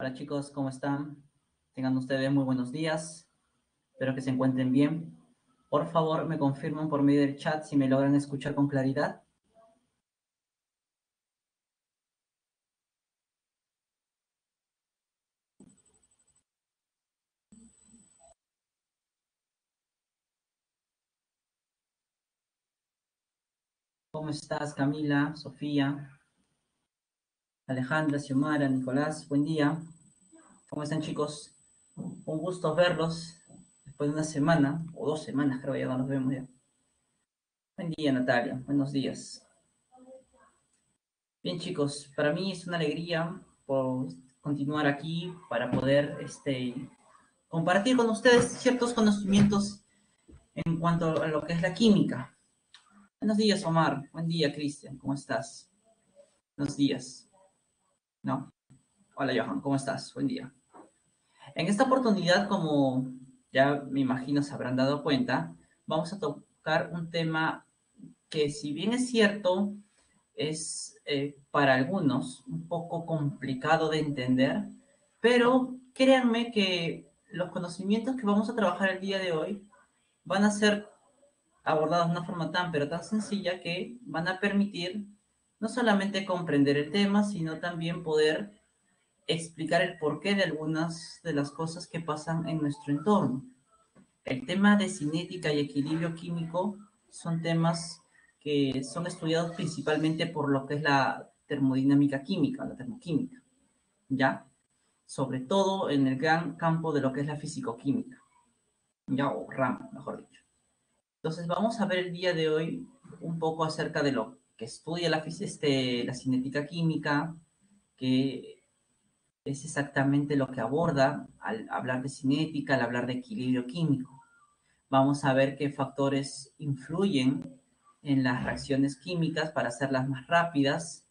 Hola chicos, ¿cómo están? Tengan ustedes muy buenos días. Espero que se encuentren bien. Por favor, me confirman por medio del chat si me logran escuchar con claridad. ¿Cómo estás, Camila, Sofía, Alejandra, Xiomara, Nicolás? Buen día. ¿Cómo están, chicos? Un gusto verlos después de una semana, o 2 semanas, creo, ya no nos vemos ya. Buen día, Natalia. Buenos días. Bien, chicos, para mí es una alegría por continuar aquí para poder compartir con ustedes ciertos conocimientos en cuanto a lo que es la química. Buenos días, Omar. Buen día, Cristian. ¿Cómo estás? Buenos días. ¿No? Hola, Johan. ¿Cómo estás? Buen día. En esta oportunidad, como ya me imagino se habrán dado cuenta, vamos a tocar un tema que, si bien es cierto, es para algunos un poco complicado de entender, pero créanme que los conocimientos que vamos a trabajar el día de hoy van a ser abordados de una forma tan, pero tan sencilla que van a permitir no solamente comprender el tema, sino también poder explicar el porqué de algunas de las cosas que pasan en nuestro entorno. El tema de cinética y equilibrio químico son temas que son estudiados principalmente por lo que es la termodinámica química, la termoquímica, ¿ya? Sobre todo en el gran campo de lo que es la fisicoquímica, ¿ya? O rama, mejor dicho. Entonces vamos a ver el día de hoy un poco acerca de lo que estudia la cinética química, que es exactamente lo que aborda al hablar de cinética, al hablar de equilibrio químico. Vamos a ver qué factores influyen en las reacciones químicas para hacerlas más rápidas,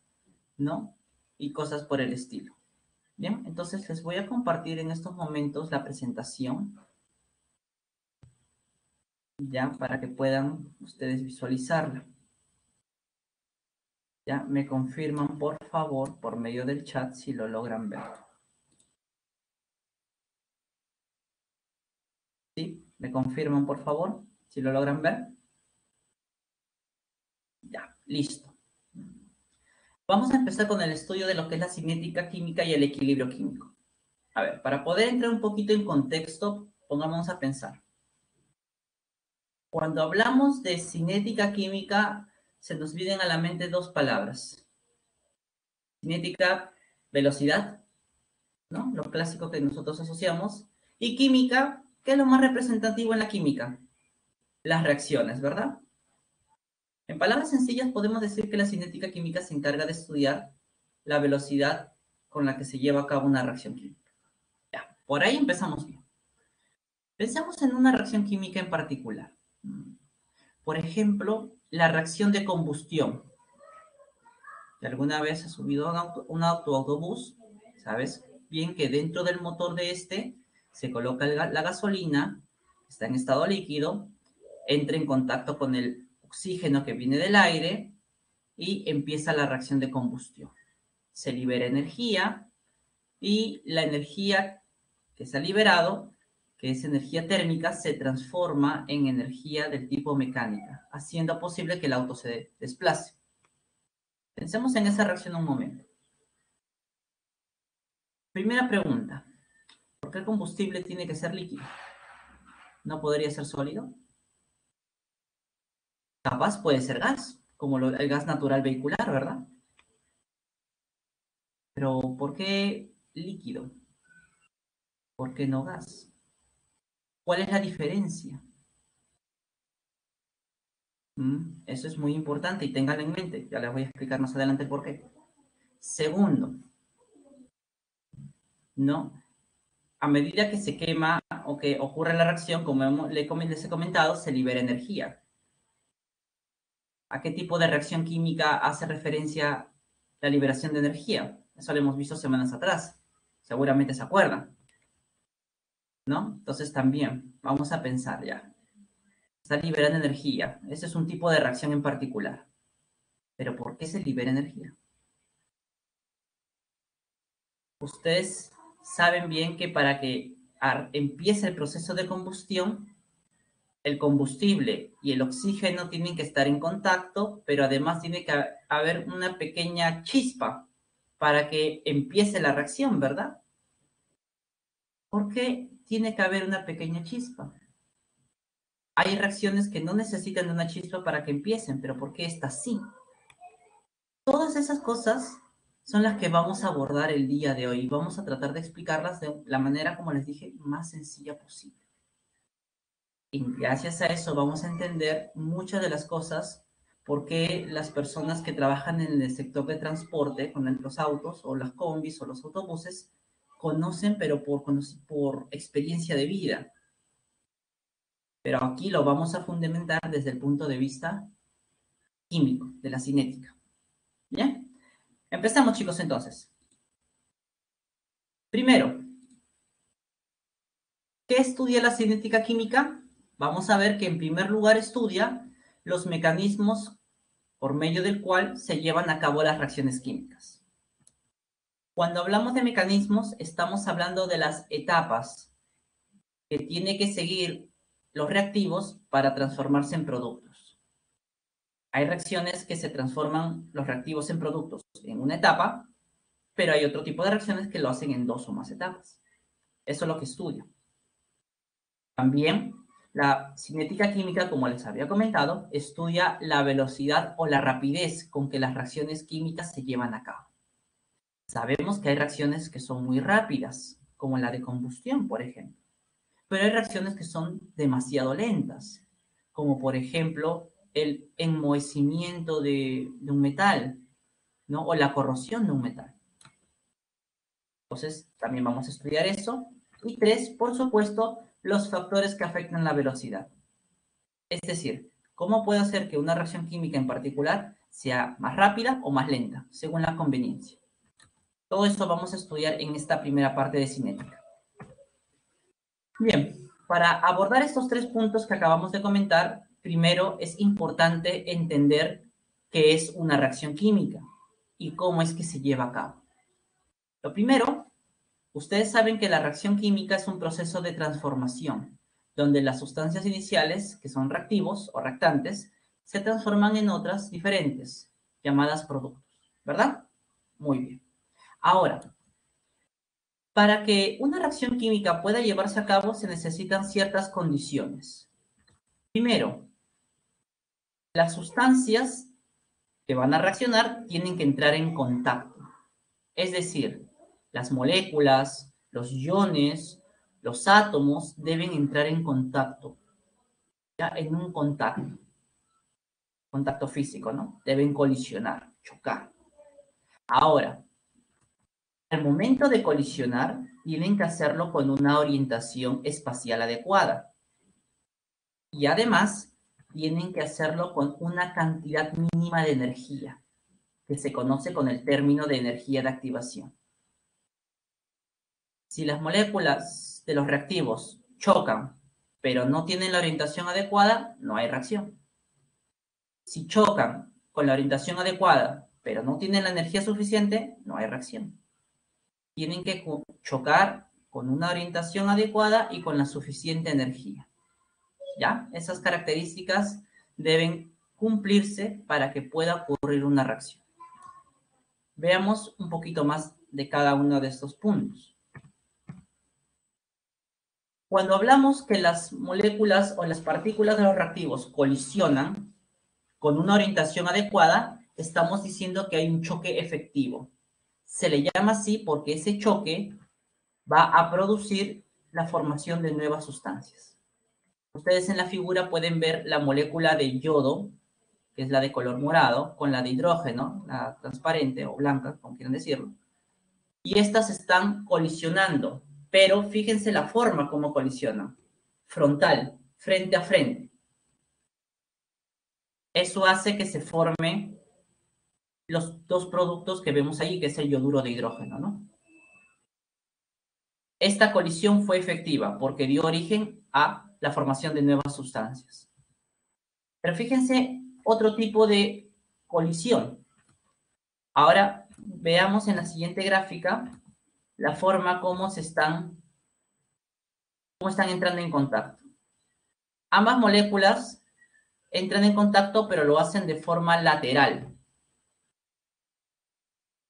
¿no? Y cosas por el estilo. Bien, entonces les voy a compartir en estos momentos la presentación, ya, para que puedan ustedes visualizarla. Ya, me confirman, por favor, por medio del chat, si lo logran ver. ¿Sí? ¿Me confirman, por favor, si lo logran ver? Ya, listo. Vamos a empezar con el estudio de lo que es la cinética química y el equilibrio químico. A ver, para poder entrar un poquito en contexto, pongámonos a pensar. Cuando hablamos de cinética química, se nos vienen a la mente dos palabras. Cinética, velocidad, ¿no? Lo clásico que nosotros asociamos. Y química, ¿qué es lo más representativo en la química? Las reacciones, ¿verdad? En palabras sencillas podemos decir que la cinética química se encarga de estudiar la velocidad con la que se lleva a cabo una reacción química. Ya, por ahí empezamos bien. Pensemos en una reacción química en particular. Por ejemplo, la reacción de combustión. ¿Alguna vez has subido a un autobús? Sabes bien que dentro del motor de este se coloca la gasolina, está en estado líquido, entra en contacto con el oxígeno que viene del aire y empieza la reacción de combustión. Se libera energía y la energía que se ha liberado, que es energía térmica, se transforma en energía del tipo mecánica, haciendo posible que el auto se desplace. Pensemos en esa reacción un momento. Primera pregunta, ¿por qué el combustible tiene que ser líquido? ¿No podría ser sólido? Capaz puede ser gas, como el gas natural vehicular, ¿verdad? Pero ¿por qué líquido? ¿Por qué no gas? ¿Cuál es la diferencia? Eso es muy importante y ténganlo en mente. Ya les voy a explicar más adelante por qué. Segundo, ¿no? A medida que se quema o que ocurre la reacción, como les he comentado, se libera energía. ¿A qué tipo de reacción química hace referencia la liberación de energía? Eso lo hemos visto semanas atrás. Seguramente se acuerdan, ¿no? Entonces también vamos a pensar ya. Está liberando energía. Ese es un tipo de reacción en particular. Pero ¿por qué se libera energía? Ustedes saben bien que para que empiece el proceso de combustión, el combustible y el oxígeno tienen que estar en contacto, pero además tiene que haber una pequeña chispa para que empiece la reacción, ¿verdad? ¿Por qué tiene que haber una pequeña chispa? Hay reacciones que no necesitan de una chispa para que empiecen, pero ¿por qué esta sí? Todas esas cosas son las que vamos a abordar el día de hoy. Vamos a tratar de explicarlas de la manera, como les dije, más sencilla posible. Y gracias a eso vamos a entender muchas de las cosas, por qué las personas que trabajan en el sector de transporte, con los autos o las combis o los autobuses, conocen, pero por experiencia de vida. Pero aquí lo vamos a fundamentar desde el punto de vista químico, de la cinética. ¿Bien? Empezamos, chicos, entonces. Primero, ¿qué estudia la cinética química? Vamos a ver que en primer lugar estudia los mecanismos por medio del cual se llevan a cabo las reacciones químicas. Cuando hablamos de mecanismos, estamos hablando de las etapas que tiene que seguir los reactivos para transformarse en productos. Hay reacciones que se transforman los reactivos en productos en una etapa, pero hay otro tipo de reacciones que lo hacen en 2 o más etapas. Eso es lo que estudio. También la cinética química, como les había comentado, estudia la velocidad o la rapidez con que las reacciones químicas se llevan a cabo. Sabemos que hay reacciones que son muy rápidas, como la de combustión, por ejemplo. Pero hay reacciones que son demasiado lentas, como por ejemplo el enmohecimiento de un metal, ¿no? O la corrosión de un metal. Entonces, también vamos a estudiar eso. Y 3, por supuesto, los factores que afectan la velocidad. Es decir, cómo puede hacer que una reacción química en particular sea más rápida o más lenta, según la conveniencia. Todo esto vamos a estudiar en esta primera parte de cinética. Bien, para abordar estos 3 puntos que acabamos de comentar, primero es importante entender qué es una reacción química y cómo es que se lleva a cabo. Lo primero, ustedes saben que la reacción química es un proceso de transformación, donde las sustancias iniciales, que son reactivos o reactantes, se transforman en otras diferentes, llamadas productos, ¿verdad? Muy bien. Ahora, para que una reacción química pueda llevarse a cabo se necesitan ciertas condiciones. Primero, las sustancias que van a reaccionar tienen que entrar en contacto. Es decir, las moléculas, los iones, los átomos deben entrar en contacto. Ya en un contacto físico, ¿no? Deben colisionar, chocar. Ahora, al momento de colisionar, tienen que hacerlo con una orientación espacial adecuada. Y además, tienen que hacerlo con una cantidad mínima de energía, que se conoce con el término de energía de activación. Si las moléculas de los reactivos chocan, pero no tienen la orientación adecuada, no hay reacción. Si chocan con la orientación adecuada, pero no tienen la energía suficiente, no hay reacción. Tienen que chocar con una orientación adecuada y con la suficiente energía. ¿Ya? Esas características deben cumplirse para que pueda ocurrir una reacción. Veamos un poquito más de cada uno de estos puntos. Cuando hablamos que las moléculas o las partículas de los reactivos colisionan con una orientación adecuada, estamos diciendo que hay un choque efectivo. Se le llama así porque ese choque va a producir la formación de nuevas sustancias. Ustedes en la figura pueden ver la molécula de yodo, que es la de color morado, con la de hidrógeno, la transparente o blanca, como quieran decirlo. Y estas están colisionando, pero fíjense la forma como colisionan. Frontal, frente a frente. Eso hace que se formen los 2 productos que vemos ahí, que es el yoduro de hidrógeno, ¿no? Esta colisión fue efectiva porque dio origen a la formación de nuevas sustancias. Pero fíjense otro tipo de colisión. Ahora veamos en la siguiente gráfica la forma como están entrando en contacto. Ambas moléculas entran en contacto, pero lo hacen de forma lateral.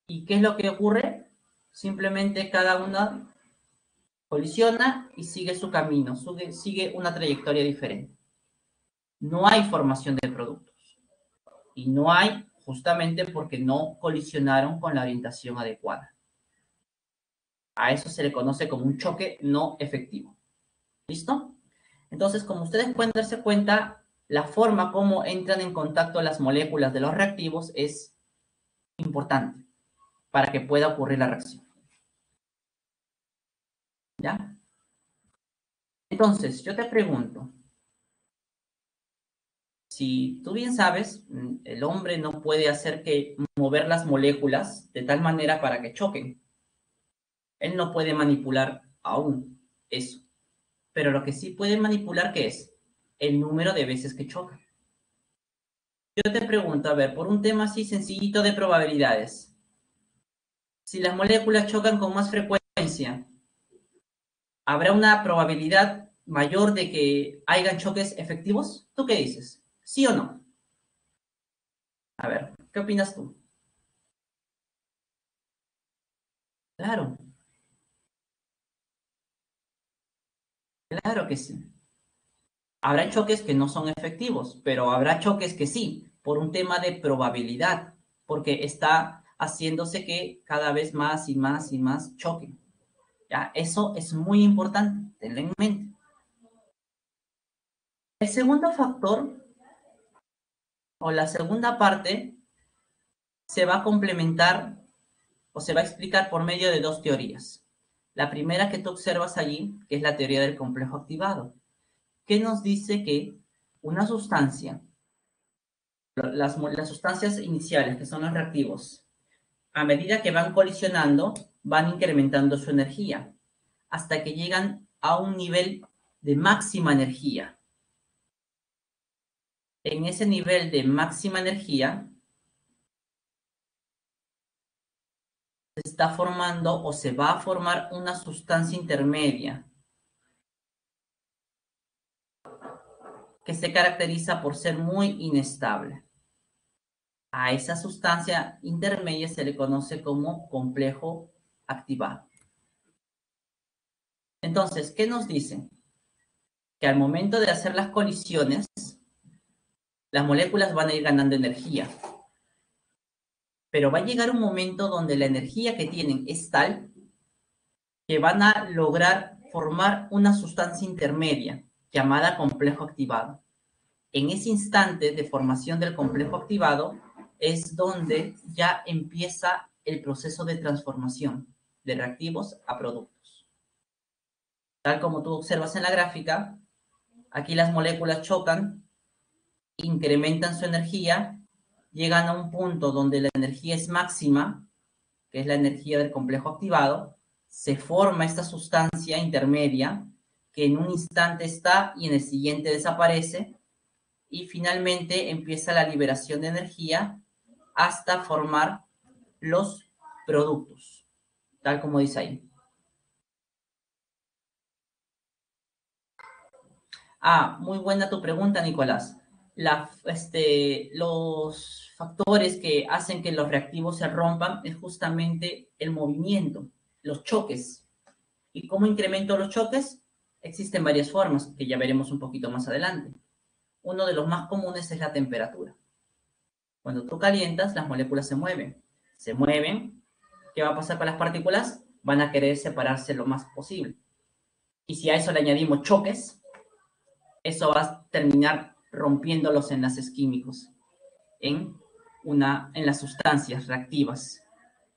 ¿Y qué es lo que ocurre? Simplemente cada una colisiona y sigue su camino, sigue una trayectoria diferente. No hay formación de productos. Y no hay justamente porque no colisionaron con la orientación adecuada. A eso se le conoce como un choque no efectivo. ¿Listo? Entonces, como ustedes pueden darse cuenta, la forma como entran en contacto las moléculas de los reactivos es importante para que pueda ocurrir la reacción. ¿Ya? Entonces, yo te pregunto, si tú bien sabes, el hombre no puede hacer que mover las moléculas de tal manera para que choquen. Él no puede manipular aún eso. Pero lo que sí puede manipular, ¿qué es? El número de veces que chocan. Yo te pregunto, a ver, por un tema así sencillito de probabilidades. Si las moléculas chocan con más frecuencia, ¿habrá una probabilidad mayor de que hayan choques efectivos? ¿Tú qué dices? ¿Sí o no? A ver, ¿qué opinas tú? Claro, claro que sí. Habrá choques que no son efectivos, pero habrá choques que sí, por un tema de probabilidad, porque está haciéndose que cada vez más y más y más choquen. ¿Ya? Eso es muy importante, tenlo en mente. El segundo factor, o la segunda parte, se va a complementar o se va a explicar por medio de dos teorías. La primera que tú observas allí, que es la teoría del complejo activado, que nos dice que una sustancia, las sustancias iniciales, que son los reactivos, a medida que van colisionando, van incrementando su energía hasta que llegan a un nivel de máxima energía. En ese nivel de máxima energía se está formando o se va a formar una sustancia intermedia que se caracteriza por ser muy inestable. A esa sustancia intermedia se le conoce como complejo activado. Entonces, ¿qué nos dicen? Que al momento de hacer las colisiones, las moléculas van a ir ganando energía. Pero va a llegar un momento donde la energía que tienen es tal que van a lograr formar una sustancia intermedia llamada complejo activado. En ese instante de formación del complejo activado es donde ya empieza el proceso de transformación de reactivos a productos. Tal como tú observas en la gráfica, aquí las moléculas chocan, incrementan su energía, llegan a un punto donde la energía es máxima, que es la energía del complejo activado, se forma esta sustancia intermedia que en un instante está y en el siguiente desaparece, y finalmente empieza la liberación de energía hasta formar los productos, tal como dice ahí. Ah, muy buena tu pregunta, Nicolás. Los factores que hacen que los reactivos se rompan es justamente el movimiento, los choques. ¿Y cómo incremento los choques? Existen varias formas que ya veremos un poquito más adelante. Uno de los más comunes es la temperatura. Cuando tú calientas, las moléculas se mueven. Se mueven. ¿Qué va a pasar con las partículas? Van a querer separarse lo más posible. Y si a eso le añadimos choques, eso va a terminar rompiendo los enlaces químicos en las sustancias reactivas.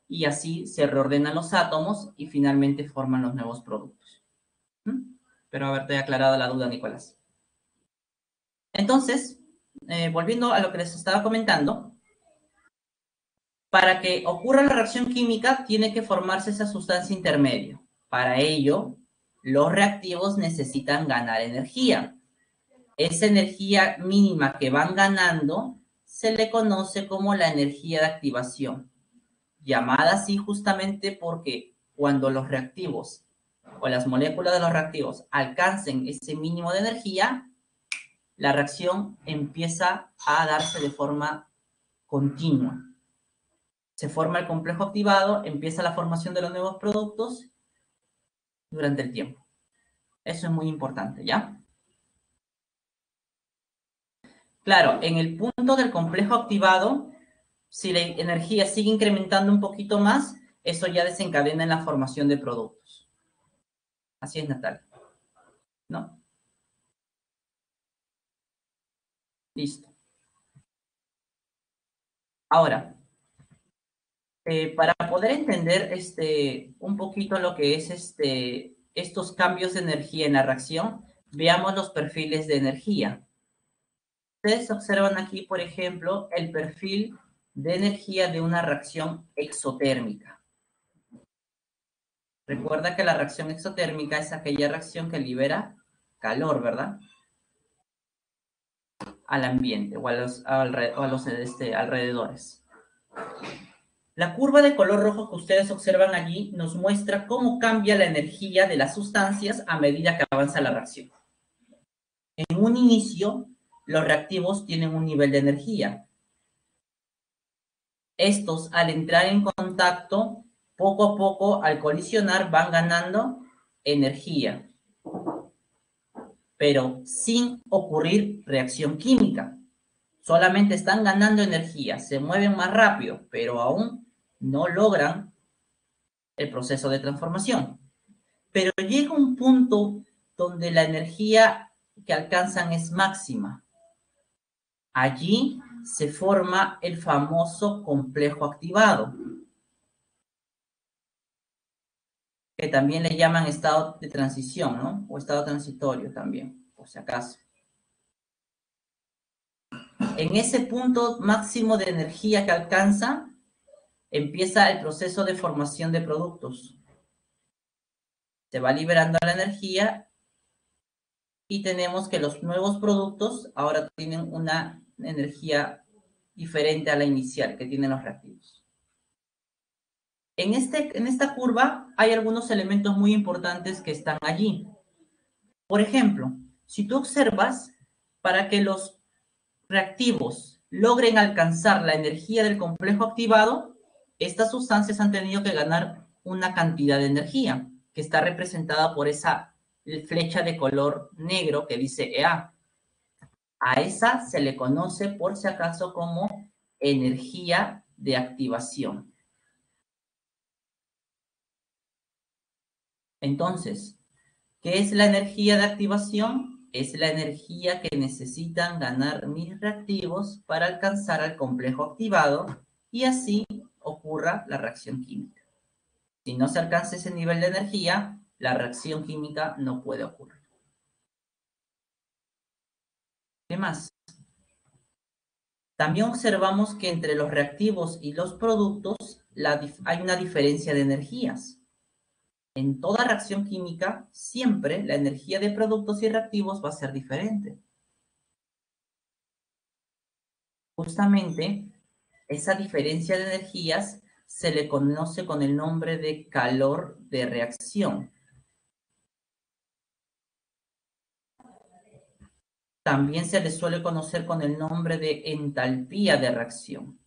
Y así se reordenan los átomos y finalmente forman los nuevos productos. Espero haberte aclarado la duda, Nicolás. Entonces, volviendo a lo que les estaba comentando, para que ocurra la reacción química tiene que formarse esa sustancia intermedia. Para ello, los reactivos necesitan ganar energía. Esa energía mínima que van ganando se le conoce como la energía de activación, llamada así justamente porque cuando los reactivos o las moléculas de los reactivos alcancen ese mínimo de energía, la reacción empieza a darse de forma continua. Se forma el complejo activado, empieza la formación de los nuevos productos durante el tiempo. Eso es muy importante, ¿ya? Claro, en el punto del complejo activado, si la energía sigue incrementando un poquito más, eso ya desencadena en la formación de productos. Así es, Natalia. ¿No? Listo. Ahora, para poder entender un poquito lo que es estos cambios de energía en la reacción, veamos los perfiles de energía. Ustedes observan aquí, por ejemplo, el perfil de energía de una reacción exotérmica. Recuerda que la reacción exotérmica es aquella reacción que libera calor, ¿verdad? Al ambiente o a los alrededores. La curva de color rojo que ustedes observan allí nos muestra cómo cambia la energía de las sustancias a medida que avanza la reacción. En un inicio, los reactivos tienen un nivel de energía. Estos, al entrar en contacto, poco a poco, al colisionar, van ganando energía, pero sin ocurrir reacción química. Solamente están ganando energía, se mueven más rápido, pero aún no logran el proceso de transformación. Pero llega un punto donde la energía que alcanzan es máxima. Allí se forma el famoso complejo activado, que también le llaman estado de transición, ¿no? O estado transitorio también, por si acaso. En ese punto máximo de energía que alcanza, empieza el proceso de formación de productos. Se va liberando la energía y tenemos que los nuevos productos ahora tienen una energía diferente a la inicial que tienen los reactivos. En esta curva hay algunos elementos muy importantes que están allí. Por ejemplo, si tú observas, para que los reactivos logren alcanzar la energía del complejo activado, estas sustancias han tenido que ganar una cantidad de energía, que está representada por esa flecha de color negro que dice EA. A esa se le conoce, por si acaso, como energía de activación. Entonces, ¿qué es la energía de activación? Es la energía que necesitan ganar mis reactivos para alcanzar al complejo activado y así ocurra la reacción química. Si no se alcanza ese nivel de energía, la reacción química no puede ocurrir. ¿Qué más? También observamos que entre los reactivos y los productos hay una diferencia de energías. En toda reacción química, siempre la energía de productos y reactivos va a ser diferente. Justamente, esa diferencia de energías se le conoce con el nombre de calor de reacción. También se le suele conocer con el nombre de entalpía de reacción.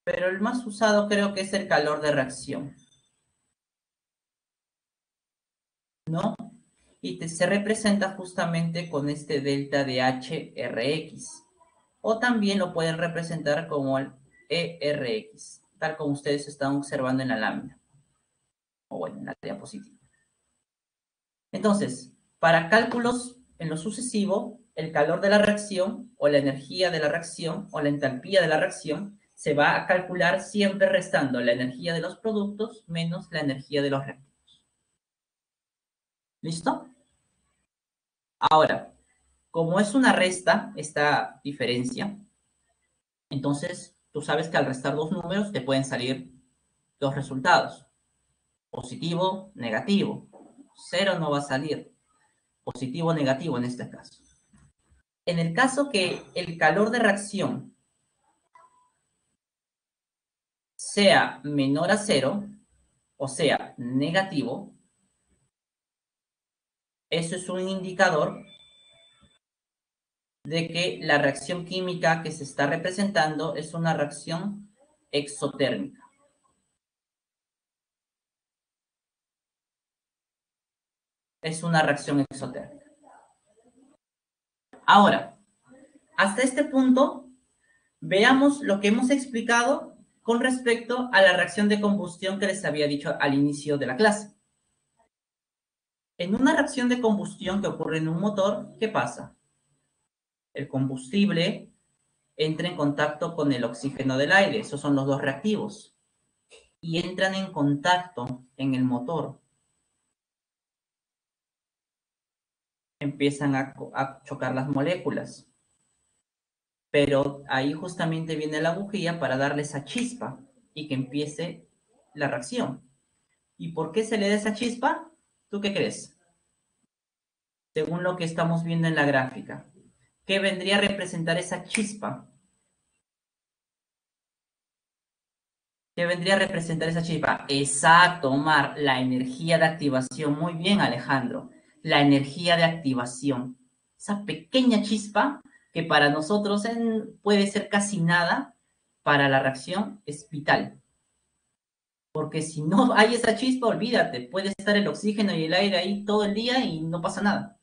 Pero el más usado creo que es el calor de reacción, ¿no? Y se representa justamente con este delta de HRX. O también lo pueden representar como el ERX, tal como ustedes están observando en la lámina. O bueno, en la diapositiva. Entonces, para cálculos en lo sucesivo, el calor de la reacción o la energía de la reacción o la entalpía de la reacción se va a calcular siempre restando la energía de los productos menos la energía de los reactivos. ¿Listo? Ahora, como es una resta esta diferencia, entonces tú sabes que al restar dos números te pueden salir dos resultados. Positivo, negativo. Cero no va a salir. Positivo, negativo en este caso. En el caso que el calor de reacción sea menor a 0, o sea, negativo, eso es un indicador de que la reacción química que se está representando es una reacción exotérmica. Es una reacción exotérmica. Ahora, hasta este punto, veamos lo que hemos explicado con respecto a la reacción de combustión que les había dicho al inicio de la clase. En una reacción de combustión que ocurre en un motor, ¿qué pasa? El combustible entra en contacto con el oxígeno del aire, esos son los dos reactivos, y entran en contacto en el motor. Empiezan a chocar las moléculas. Pero ahí justamente viene la bujía para darle esa chispa y que empiece la reacción. ¿Y por qué se le da esa chispa? ¿Tú qué crees? Según lo que estamos viendo en la gráfica. ¿Qué vendría a representar esa chispa? ¿Qué vendría a representar esa chispa? Exacto, Omar, la energía de activación. Muy bien, Alejandro. La energía de activación. Esa pequeña chispa que para nosotros puede ser casi nada, para la reacción es vital. Porque si no hay esa chispa, olvídate, puede estar el oxígeno y el aire ahí todo el día y no pasa nada.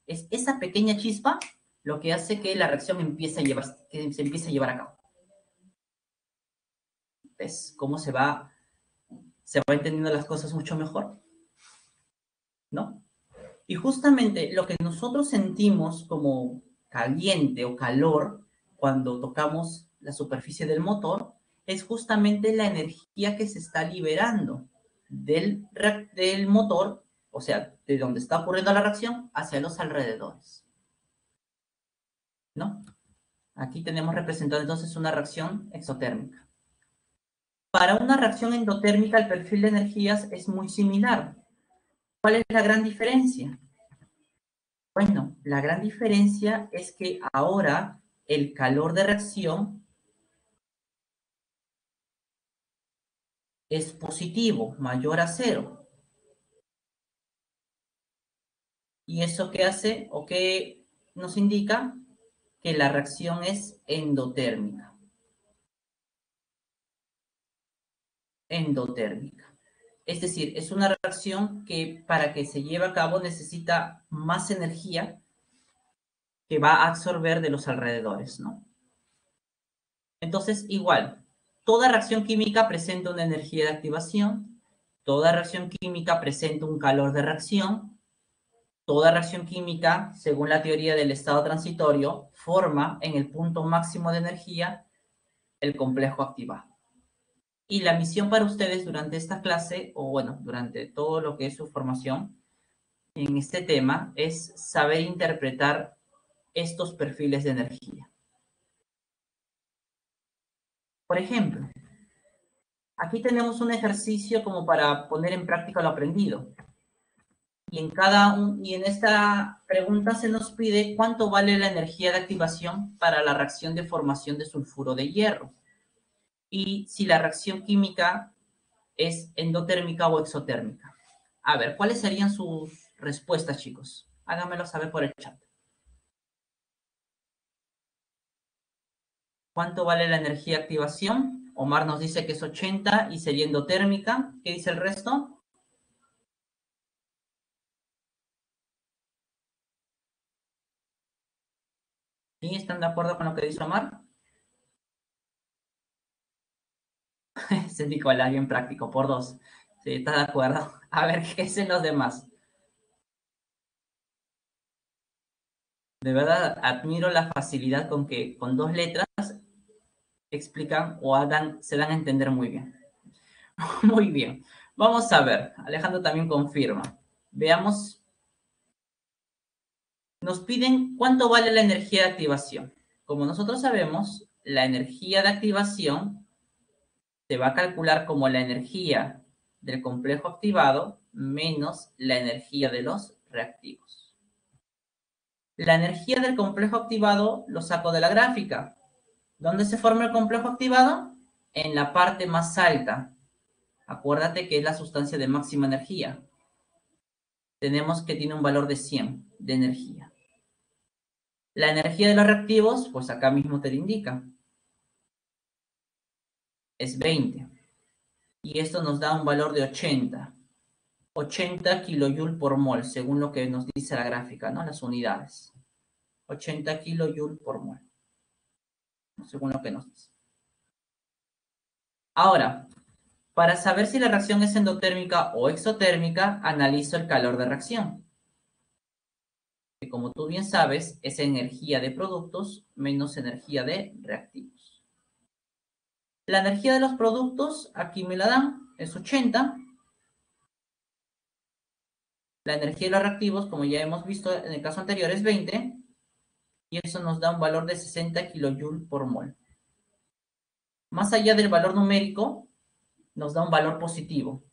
Es esa pequeña chispa lo que hace que la reacción que se empiece a llevar a cabo. ¿Ves cómo se va entendiendo las cosas mucho mejor? ¿No? Y justamente lo que nosotros sentimos como caliente o calor cuando tocamos la superficie del motor es justamente la energía que se está liberando del motor, o sea, de donde está ocurriendo la reacción, hacia los alrededores. ¿No? Aquí tenemos representado entonces una reacción exotérmica. Para una reacción endotérmica, el perfil de energías es muy similar. ¿Cuál es la gran diferencia? Bueno, la gran diferencia es que ahora el calor de reacción es positivo, mayor a 0. ¿Y eso qué hace o qué nos indica? Que la reacción es endotérmica. Endotérmica. Es decir, es una reacción que para que se lleve a cabo necesita más energía que va a absorber de los alrededores, ¿no? Entonces, igual, toda reacción química presenta una energía de activación, toda reacción química presenta un calor de reacción, toda reacción química, según la teoría del estado transitorio, forma en el punto máximo de energía el complejo activado. Y la misión para ustedes durante esta clase, o bueno, durante todo lo que es su formación en este tema, es saber interpretar estos perfiles de energía. Por ejemplo, aquí tenemos un ejercicio como para poner en práctica lo aprendido. Y en esta pregunta se nos pide cuánto vale la energía de activación para la reacción de formación de sulfuro de hierro. Y si la reacción química es endotérmica o exotérmica. A ver, ¿cuáles serían sus respuestas, chicos? Háganmelo saber por el chat. ¿Cuánto vale la energía de activación? Omar nos dice que es 80 y sería endotérmica. ¿Qué dice el resto? ¿Sí? ¿Están de acuerdo con lo que dice Omar? Ese Nicolás, bien práctico, por 2. Sí, está de acuerdo. A ver, ¿qué dicen los demás? De verdad, admiro la facilidad con que con 2 letras explican o se dan a entender muy bien. Muy bien. Vamos a ver. Alejandro también confirma. Veamos. Nos piden cuánto vale la energía de activación. Como nosotros sabemos, la energía de activación se va a calcular como la energía del complejo activado menos la energía de los reactivos. La energía del complejo activado lo saco de la gráfica. ¿Dónde se forma el complejo activado? en la parte más alta. Acuérdate que es la sustancia de máxima energía. Tenemos que tiene un valor de 100 de energía. La energía de los reactivos, pues acá mismo te lo indica. Es 20. Y esto nos da un valor de 80. 80 kilojoule por mol, según lo que nos dice la gráfica, ¿no? Las unidades. 80 kilojoule por mol, según lo que nos dice. Ahora, para saber si la reacción es endotérmica o exotérmica, analizo el calor de reacción. Que como tú bien sabes, es energía de productos menos energía de reactivos. La energía de los productos, aquí me la dan, es 80. La energía de los reactivos, como ya hemos visto en el caso anterior, es 20. Y eso nos da un valor de 60 kilojoule por mol. Más allá del valor numérico, nos da un valor positivo.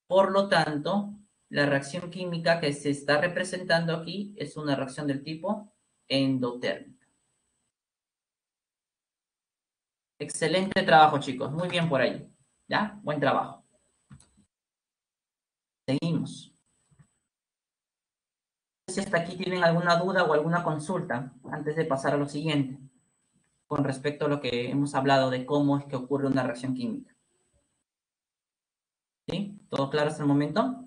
Por lo tanto, la reacción química que se está representando aquí es una reacción del tipo endotérmica. Excelente trabajo, chicos. Muy bien por ahí. ¿Ya? Buen trabajo. Seguimos. Si hasta aquí tienen alguna duda o alguna consulta antes de pasar a lo siguiente, con respecto a lo que hemos hablado de cómo es que ocurre una reacción química. ¿Sí? ¿Todo claro hasta el momento?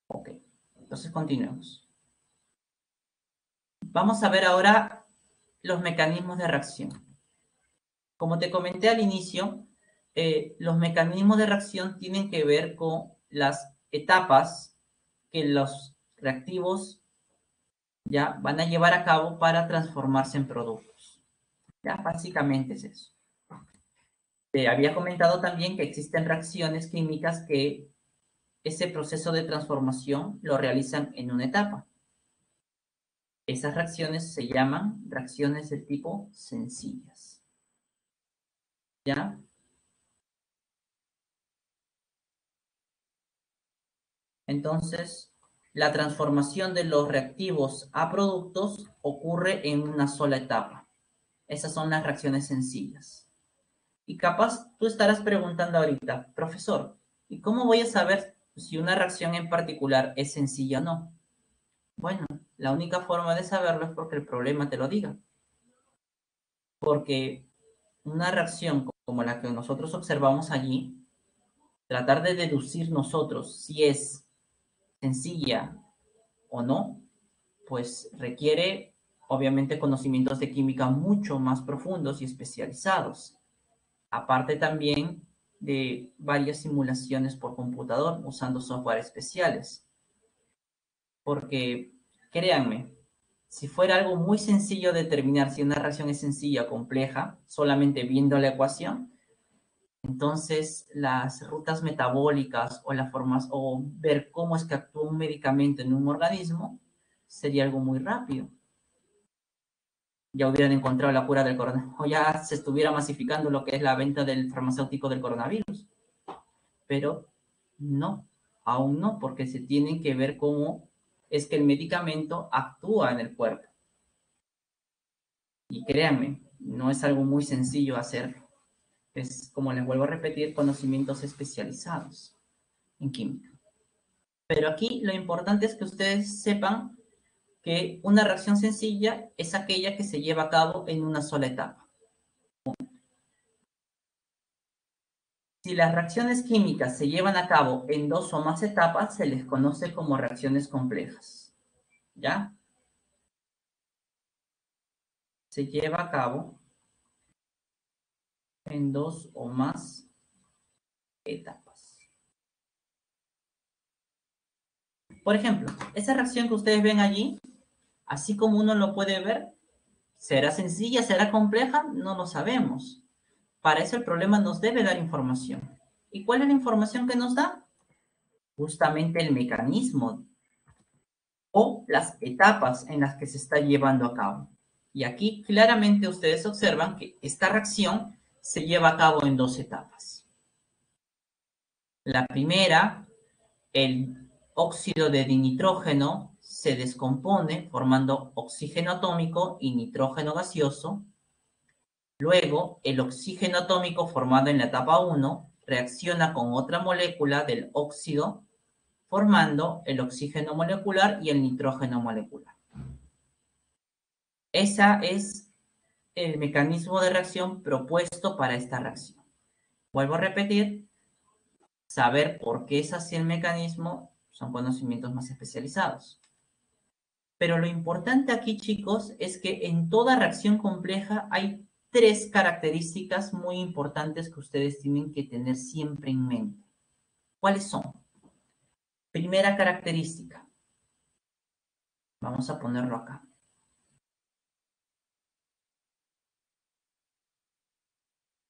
Ok. Entonces continuemos. Vamos a ver ahora los mecanismos de reacción. Como te comenté al inicio, los mecanismos de reacción tienen que ver con las etapas que los reactivos ya van a llevar a cabo para transformarse en productos. Ya, básicamente es eso. Te había comentado también que existen reacciones químicas que ese proceso de transformación lo realizan en una etapa. Esas reacciones se llaman reacciones de tipo sencillas. ¿Ya? Entonces, la transformación de los reactivos a productos ocurre en una sola etapa. Esas son las reacciones sencillas. Y capaz tú estarás preguntando ahorita, profesor, ¿y cómo voy a saber si una reacción en particular es sencilla o no? Bueno, la única forma de saberlo es porque el problema te lo diga. Porque una reacción como la que nosotros observamos allí, tratar de deducir nosotros si es sencilla o no, pues requiere obviamente conocimientos de química mucho más profundos y especializados. Aparte también de varias simulaciones por computador usando software especiales. Porque, créanme, si fuera algo muy sencillo determinar si una reacción es sencilla o compleja, solamente viendo la ecuación, entonces las rutas metabólicas o las formas o ver cómo es que actúa un medicamento en un organismo sería algo muy rápido. Ya hubieran encontrado la cura del coronavirus, o ya se estuviera masificando lo que es la venta del farmacéutico del coronavirus. Pero no, aún no, porque se tiene que ver cómo es que el medicamento actúa en el cuerpo. Y créanme, no es algo muy sencillo hacerlo. Es, como les vuelvo a repetir, conocimientos especializados en química. Pero aquí lo importante es que ustedes sepan que una reacción sencilla es aquella que se lleva a cabo en una sola etapa. Si las reacciones químicas se llevan a cabo en dos o más etapas, se les conoce como reacciones complejas. ¿Ya? Se lleva a cabo en dos o más etapas. Por ejemplo, esa reacción que ustedes ven allí, así como uno lo puede ver, ¿será sencilla, será compleja? No lo sabemos. Para eso el problema nos debe dar información. ¿Y cuál es la información que nos da? Justamente el mecanismo o las etapas en las que se está llevando a cabo. Y aquí claramente ustedes observan que esta reacción se lleva a cabo en dos etapas. La primera, el óxido de dinitrógeno se descompone formando oxígeno atómico y nitrógeno gaseoso Luego, el oxígeno atómico formado en la etapa 1 reacciona con otra molécula del óxido, formando el oxígeno molecular y el nitrógeno molecular. Ese es el mecanismo de reacción propuesto para esta reacción. Vuelvo a repetir, saber por qué es así el mecanismo son conocimientos más especializados. Pero lo importante aquí, chicos, es que en toda reacción compleja hay tres características muy importantes que ustedes tienen que tener siempre en mente. ¿Cuáles son? Primera característica. Vamos a ponerlo acá.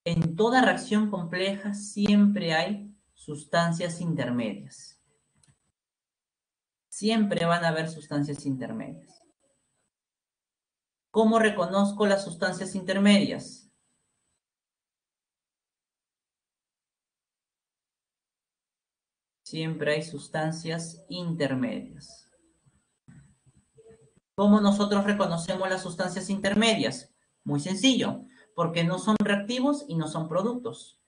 En toda reacción compleja siempre hay sustancias intermedias. Siempre van a haber sustancias intermedias. ¿Cómo reconozco las sustancias intermedias? Siempre hay sustancias intermedias. ¿Cómo nosotros reconocemos las sustancias intermedias? Muy sencillo, porque no son reactivos y no son productos.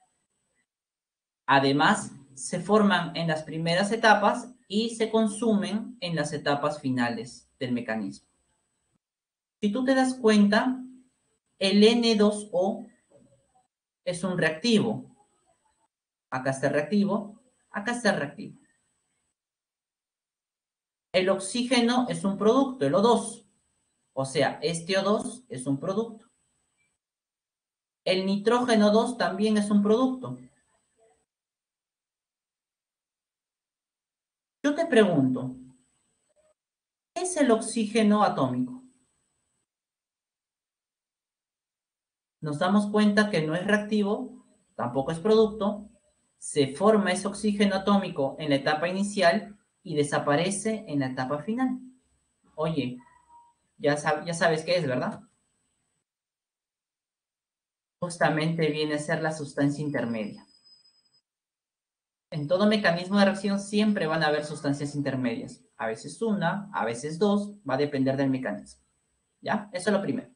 Además, se forman en las primeras etapas y se consumen en las etapas finales del mecanismo. Si tú te das cuenta, el N2O es un reactivo. Acá está el reactivo, acá está el reactivo. El oxígeno es un producto, el O2. O sea, este O2 es un producto. El nitrógeno 2 también es un producto. Yo te pregunto, ¿qué es el oxígeno atómico? Nos damos cuenta que no es reactivo, tampoco es producto, se forma ese oxígeno atómico en la etapa inicial y desaparece en la etapa final. Oye, ya sabes qué es, ¿verdad? Justamente viene a ser la sustancia intermedia. En todo mecanismo de reacción siempre van a haber sustancias intermedias. A veces una, a veces dos, va a depender del mecanismo. ¿Ya? Eso es lo primero.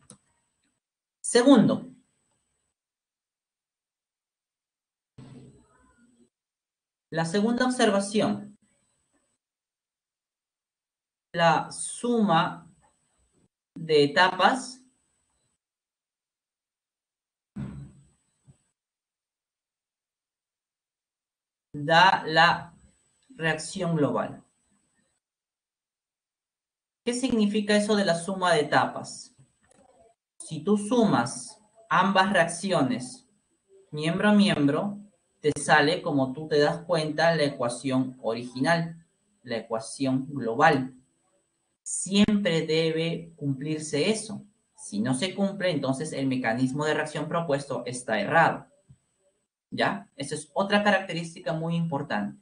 Segundo, la segunda observación. La suma de etapas da la reacción global. ¿Qué significa eso de la suma de etapas? Si tú sumas ambas reacciones miembro a miembro, te sale, como tú te das cuenta, la ecuación original, la ecuación global. Siempre debe cumplirse eso. Si no se cumple, entonces el mecanismo de reacción propuesto está errado. ¿Ya? Esa es otra característica muy importante.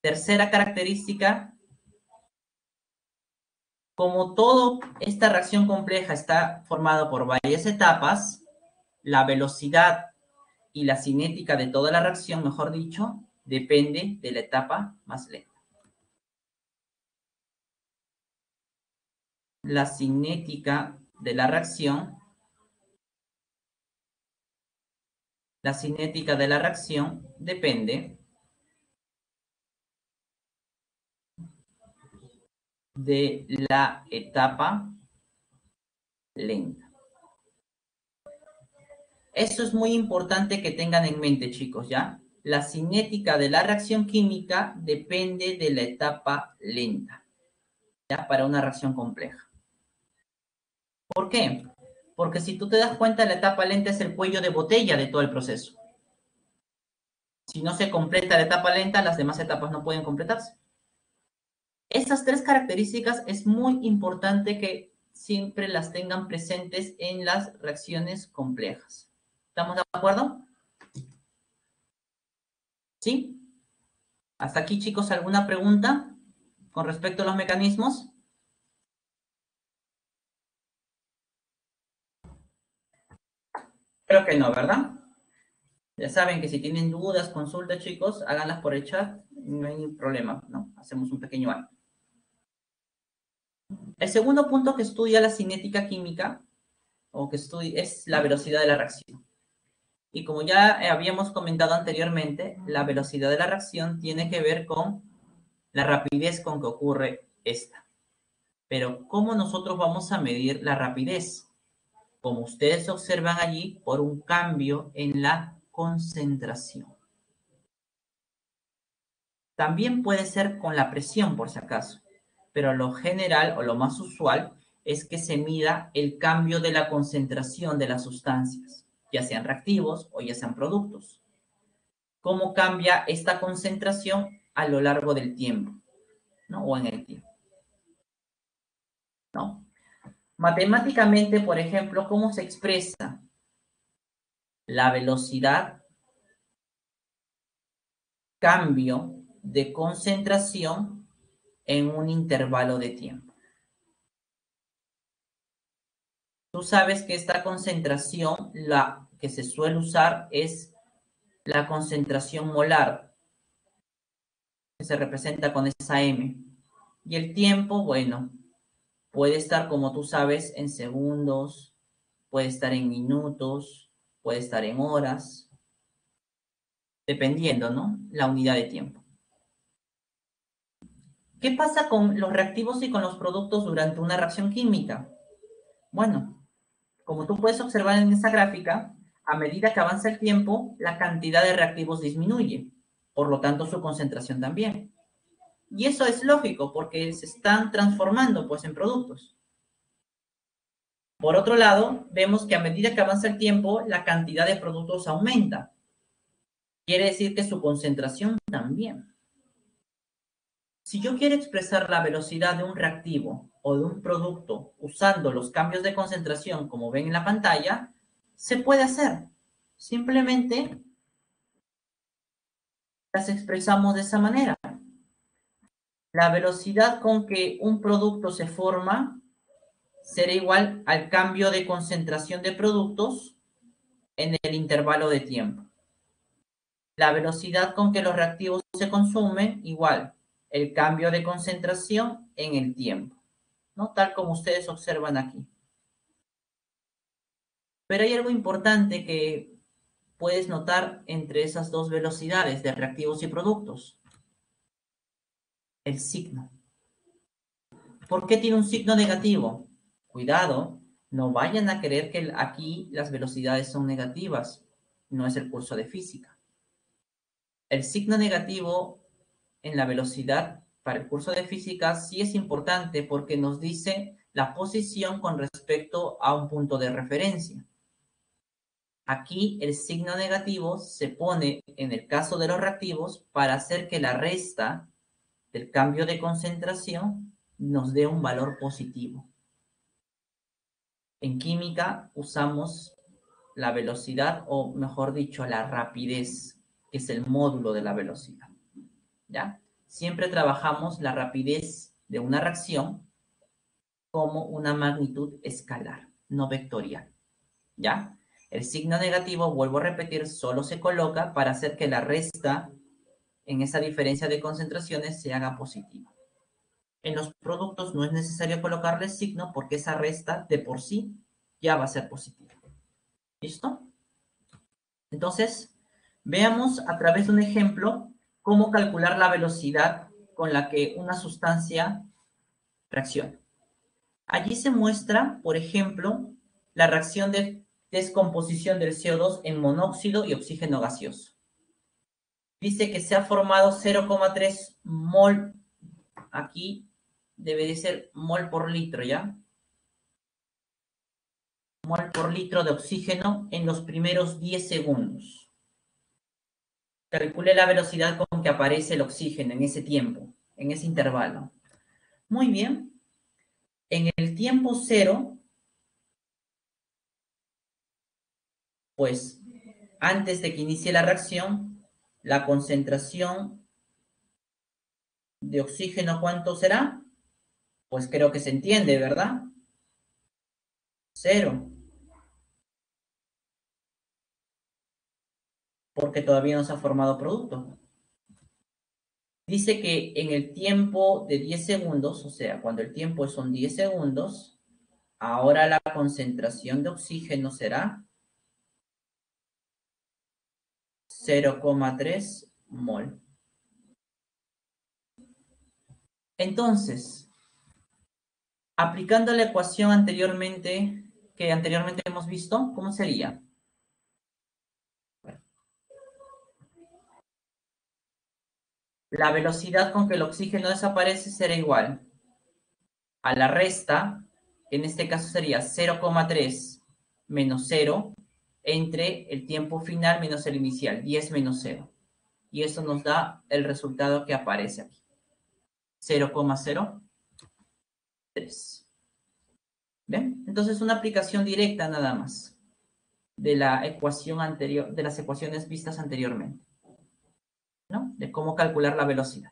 Tercera característica, como toda esta reacción compleja está formada por varias etapas, la velocidad y la cinética de toda la reacción, mejor dicho, depende de la etapa más lenta. La cinética de la reacción, depende de la etapa lenta. Eso es muy importante que tengan en mente, chicos, ¿ya? La cinética de la reacción química depende de la etapa lenta, ¿ya? Para una reacción compleja. ¿Por qué? Porque si tú te das cuenta, la etapa lenta es el cuello de botella de todo el proceso. Si no se completa la etapa lenta, las demás etapas no pueden completarse. Estas tres características es muy importante que siempre las tengan presentes en las reacciones complejas. ¿Estamos de acuerdo? ¿Sí? Hasta aquí, chicos, ¿alguna pregunta con respecto a los mecanismos? Creo que no, ¿verdad? Ya saben que si tienen dudas, consultas, chicos, háganlas por el chat, no hay ningún problema, ¿no? Hacemos un pequeño algo. El segundo punto que estudia la cinética química o que es la velocidad de la reacción. Y como ya habíamos comentado anteriormente, la velocidad de la reacción tiene que ver con la rapidez con que ocurre esta. Pero ¿cómo nosotros vamos a medir la rapidez? Como ustedes observan allí, por un cambio en la concentración. También puede ser con la presión, por si acaso, pero lo general o lo más usual es que se mida el cambio de la concentración de las sustancias, ya sean reactivos o ya sean productos. ¿Cómo cambia esta concentración a lo largo del tiempo, ¿no? O en el tiempo, ¿no? Matemáticamente, por ejemplo, ¿cómo se expresa la velocidad cambio de concentración en un intervalo de tiempo? Tú sabes que esta concentración, la que se suele usar es la concentración molar, que se representa con esa M. Y el tiempo, bueno, puede estar, como tú sabes, en segundos, puede estar en minutos, puede estar en horas, dependiendo, ¿no? La unidad de tiempo. ¿Qué pasa con los reactivos y con los productos durante una reacción química? Bueno, como tú puedes observar en esta gráfica, a medida que avanza el tiempo, la cantidad de reactivos disminuye, por lo tanto su concentración también. Y eso es lógico porque se están transformando pues en productos. Por otro lado, vemos que a medida que avanza el tiempo, la cantidad de productos aumenta. Quiere decir que su concentración también. Si yo quiero expresar la velocidad de un reactivo o de un producto usando los cambios de concentración como ven en la pantalla, se puede hacer. Simplemente las expresamos de esa manera. La velocidad con que un producto se forma será igual al cambio de concentración de productos en el intervalo de tiempo. La velocidad con que los reactivos se consumen, igual, el cambio de concentración en el tiempo, ¿no? Tal como ustedes observan aquí. Pero hay algo importante que puedes notar entre esas dos velocidades de reactivos y productos. El signo. ¿Por qué tiene un signo negativo? Cuidado, no vayan a creer que aquí las velocidades son negativas. No es el curso de física. El signo negativo en la velocidad para el curso de física sí es importante porque nos dice la posición con respecto a un punto de referencia. Aquí el signo negativo se pone en el caso de los reactivos para hacer que la resta del cambio de concentración nos dé un valor positivo. En química usamos la velocidad, o mejor dicho, la rapidez, que es el módulo de la velocidad. ¿Ya? Siempre trabajamos la rapidez de una reacción como una magnitud escalar, no vectorial. ¿Ya? El signo negativo, vuelvo a repetir, solo se coloca para hacer que la resta en esa diferencia de concentraciones se haga positiva. En los productos no es necesario colocarle signo porque esa resta de por sí ya va a ser positiva. ¿Listo? Entonces, veamos a través de un ejemplo cómo calcular la velocidad con la que una sustancia reacciona. Allí se muestra, por ejemplo, la reacción de descomposición del CO2 en monóxido y oxígeno gaseoso. Dice que se ha formado 0,3 mol, aquí debe de ser mol por litro, ¿ya? Mol por litro de oxígeno en los primeros 10 segundos. Calcule la velocidad con que aparece el oxígeno en ese tiempo, en ese intervalo. Muy bien. En el tiempo cero, pues antes de que inicie la reacción, la concentración de oxígeno, ¿cuánto será? Pues creo que se entiende, ¿verdad? Cero, porque todavía no se ha formado producto. Dice que en el tiempo de 10 segundos, o sea, cuando el tiempo son 10 segundos, Ahora la concentración de oxígeno será 0,3 mol. Entonces, aplicando la ecuación que anteriormente hemos visto, ¿cómo sería? La velocidad con que el oxígeno desaparece será igual a la resta, que en este caso sería 0,3 menos 0, entre el tiempo final menos el inicial, 10 menos 0. Y eso nos da el resultado que aparece aquí. 0,03. ¿Ven? Entonces, una aplicación directa nada más de la ecuación anterior, de las ecuaciones vistas anteriormente, ¿no? De cómo calcular la velocidad.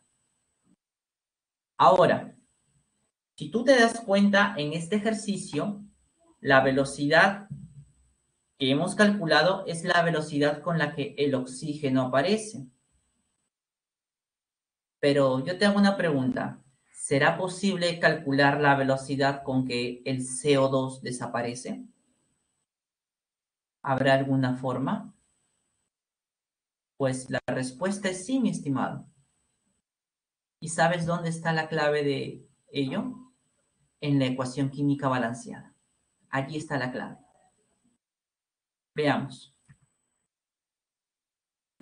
Ahora, si tú te das cuenta en este ejercicio, la velocidad que hemos calculado es la velocidad con la que el oxígeno aparece. Pero yo te hago una pregunta. ¿Será posible calcular la velocidad con que el CO2 desaparece? ¿Habrá alguna forma? Pues la respuesta es sí, mi estimado. ¿Y sabes dónde está la clave de ello? En la ecuación química balanceada. Allí está la clave. Veamos.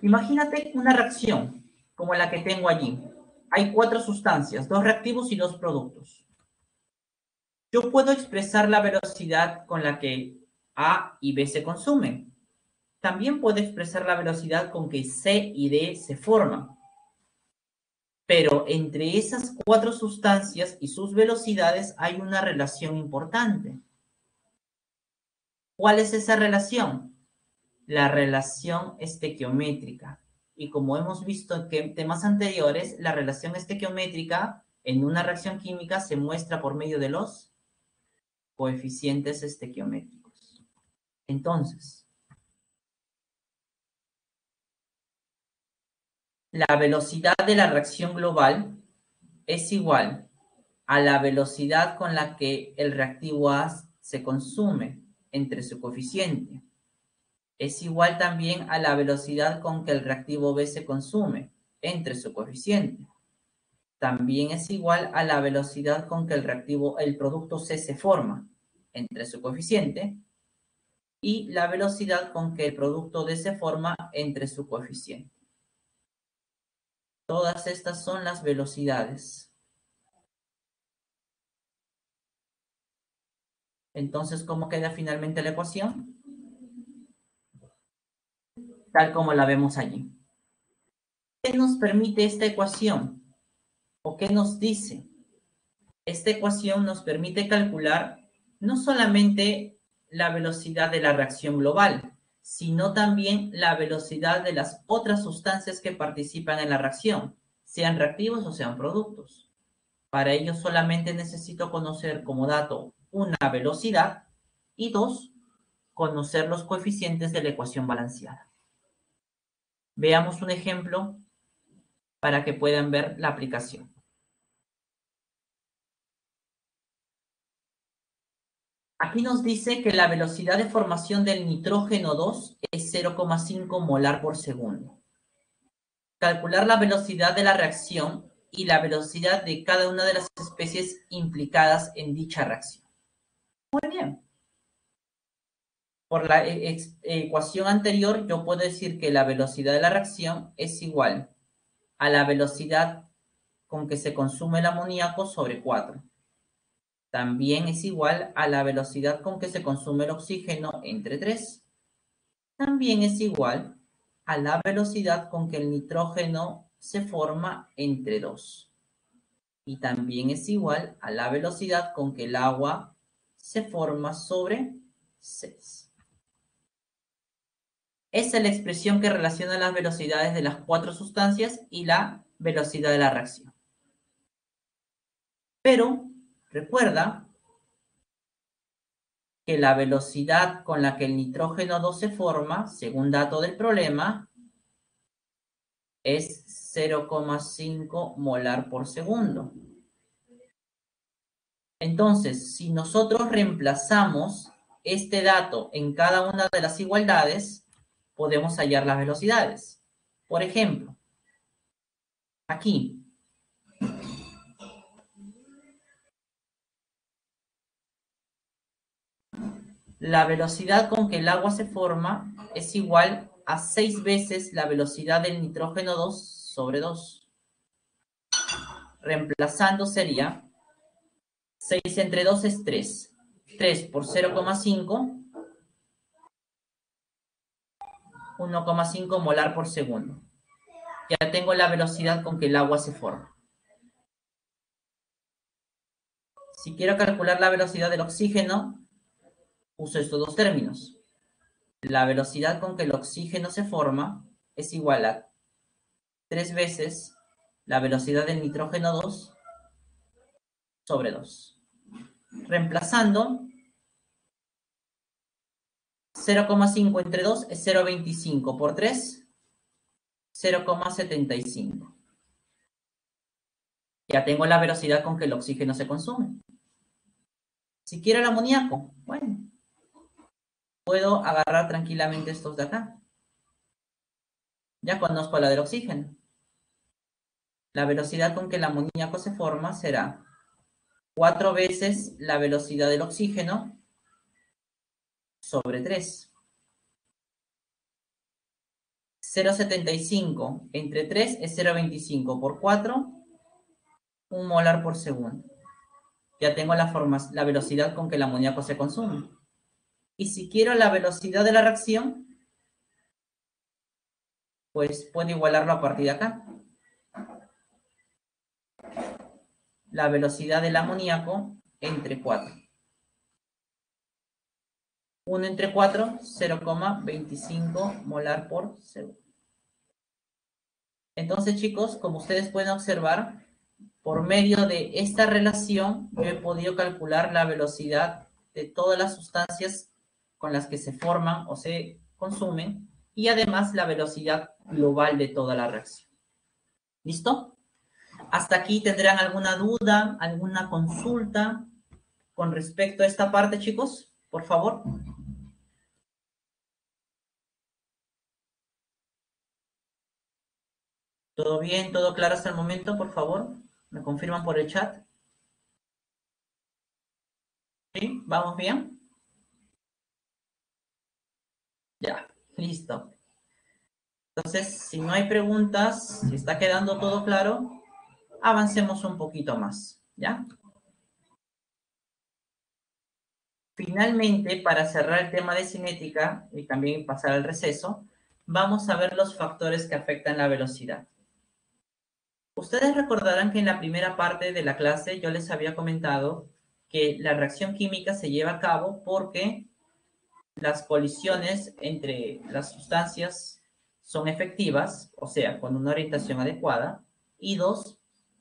Imagínate una reacción como la que tengo allí. Hay 4 sustancias, 2 reactivos y 2 productos. Yo puedo expresar la velocidad con la que A y B se consumen. También puedo expresar la velocidad con que C y D se forman. Pero entre esas 4 sustancias y sus velocidades hay una relación importante. ¿Cuál es esa relación? La relación estequiométrica. Y como hemos visto en temas anteriores, la relación estequiométrica en una reacción química se muestra por medio de los coeficientes estequiométricos. Entonces, la velocidad de la reacción global es igual a la velocidad con la que el reactivo A se consume entre su coeficiente. Es igual también a la velocidad con que el reactivo B se consume entre su coeficiente. También es igual a la velocidad con que el producto C se forma entre su coeficiente y la velocidad con que el producto D se forma entre su coeficiente. Todas estas son las velocidades. Entonces, ¿cómo queda finalmente la ecuación? Tal como la vemos allí. ¿Qué nos permite esta ecuación? ¿O qué nos dice? Esta ecuación nos permite calcular no solamente la velocidad de la reacción global, sino también la velocidad de las otras sustancias que participan en la reacción, sean reactivos o sean productos. Para ello solamente necesito conocer como dato una velocidad y 2, conocer los coeficientes de la ecuación balanceada. Veamos un ejemplo para que puedan ver la aplicación. Aquí nos dice que la velocidad de formación del nitrógeno 2 es 0,5 molar por segundo. Calcular la velocidad de la reacción y la velocidad de cada una de las especies implicadas en dicha reacción. Muy bien. Por la ecuación anterior, yo puedo decir que la velocidad de la reacción es igual a la velocidad con que se consume el amoníaco sobre 4. También es igual a la velocidad con que se consume el oxígeno entre 3. También es igual a la velocidad con que el nitrógeno se forma entre 2. Y también es igual a la velocidad con que el agua se forma sobre 6. Esa es la expresión que relaciona las velocidades de las 4 sustancias y la velocidad de la reacción. Pero recuerda que la velocidad con la que el nitrógeno 2 se forma, según dato del problema, es 0,5 molar por segundo. Entonces, si nosotros reemplazamos este dato en cada una de las igualdades, podemos hallar las velocidades. Por ejemplo, aquí. La velocidad con que el agua se forma es igual a 6 veces la velocidad del nitrógeno 2 sobre 2. Reemplazando sería 6 entre 2 es 3. 3 por 0,5, 1,5 molar por segundo. Ya tengo la velocidad con que el agua se forma. Si quiero calcular la velocidad del oxígeno, uso estos dos términos. La velocidad con que el oxígeno se forma es igual a 3 veces la velocidad del nitrógeno 2 sobre 2. Reemplazando, 0,5 entre 2 es 0,25 por 3, 0,75. Ya tengo la velocidad con que el oxígeno se consume. Si quiero el amoníaco, bueno, puedo agarrar tranquilamente estos de acá. Ya conozco la del oxígeno. La velocidad con que el amoníaco se forma será 4 veces la velocidad del oxígeno sobre 3. 0,75 entre 3 es 0,25 por 4, 1 molar por segundo. Ya tengo la velocidad con que el amoníaco se consume. Y si quiero la velocidad de la reacción, pues puedo igualarlo a partir de acá. La velocidad del amoníaco entre 4. 1 entre 4, 0,25 molar por segundo. Entonces, chicos, como ustedes pueden observar, por medio de esta relación, yo he podido calcular la velocidad de todas las sustancias con las que se forman o se consumen y además la velocidad global de toda la reacción. ¿Listo? ¿Hasta aquí tendrán alguna duda, alguna consulta con respecto a esta parte, chicos? Por favor. ¿Todo bien? ¿Todo claro hasta el momento? Por favor, me confirman por el chat. ¿Sí? ¿Vamos bien? Ya, listo. Entonces, si no hay preguntas, si está quedando todo claro, avancemos un poquito más, ¿ya? Finalmente, para cerrar el tema de cinética y también pasar al receso, vamos a ver los factores que afectan la velocidad. Ustedes recordarán que en la primera parte de la clase yo les había comentado que la reacción química se lleva a cabo porque las colisiones entre las sustancias son efectivas, o sea, con una orientación adecuada, y dos,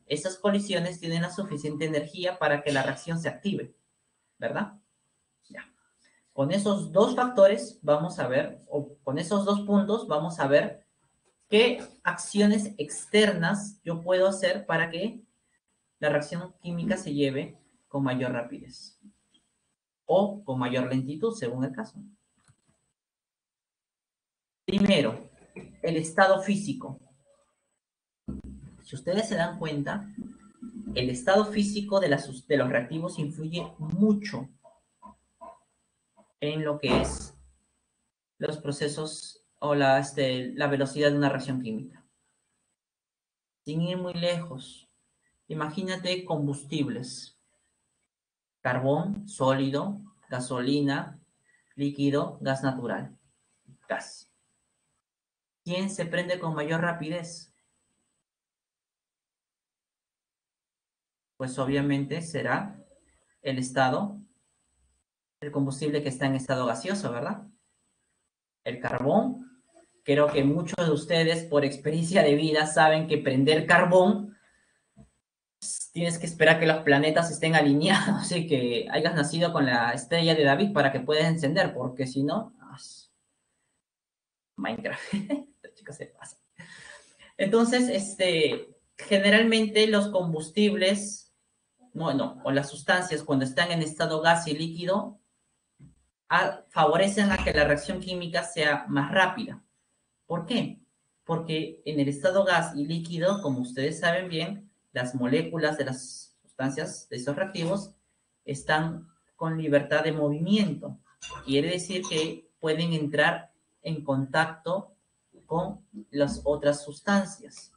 esas colisiones tienen la suficiente energía para que la reacción se active, ¿verdad? Ya. Con esos dos factores vamos a ver, o con esos dos puntos vamos a ver qué acciones externas yo puedo hacer para que la reacción química se lleve con mayor rapidez o con mayor lentitud, según el caso. Primero, el estado físico. Si ustedes se dan cuenta, el estado físico de los reactivos influye mucho en lo que es los procesos o la velocidad de una reacción química. Sin ir muy lejos, imagínate combustibles: carbón, sólido, gasolina, líquido, gas natural, gas. ¿Quién se prende con mayor rapidez? Pues obviamente será el combustible que está en estado gaseoso, ¿verdad? El carbón. Creo que muchos de ustedes, por experiencia de vida, saben que prender carbón, tienes que esperar que los planetas estén alineados y que hayas nacido con la estrella de David para que puedas encender, porque si no, Minecraft, esta chica se pasa. Entonces, generalmente los combustibles bueno, o las sustancias cuando están en estado gas y líquido, favorecen a que la reacción química sea más rápida. ¿Por qué? Porque en el estado gas y líquido, como ustedes saben bien, las moléculas de las sustancias de esos reactivos están con libertad de movimiento. Quiere decir que pueden entrar en contacto con las otras sustancias.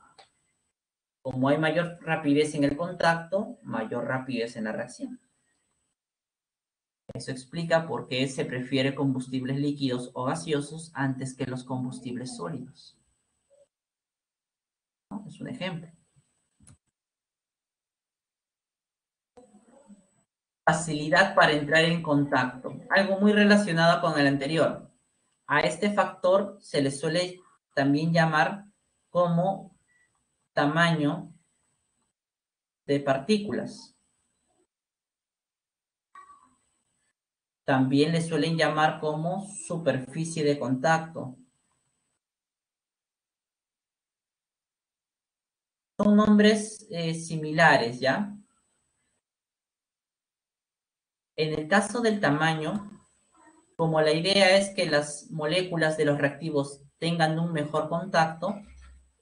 Como hay mayor rapidez en el contacto, mayor rapidez en la reacción. Eso explica por qué se prefiere combustibles líquidos o gaseosos antes que los combustibles sólidos, ¿no? Es un ejemplo. Facilidad para entrar en contacto, algo muy relacionado con el anterior. A este factor se le suele también llamar como tamaño de partículas. También le suelen llamar como superficie de contacto. Son nombres similares, ¿ya? En el caso del tamaño, como la idea es que las moléculas de los reactivos tengan un mejor contacto,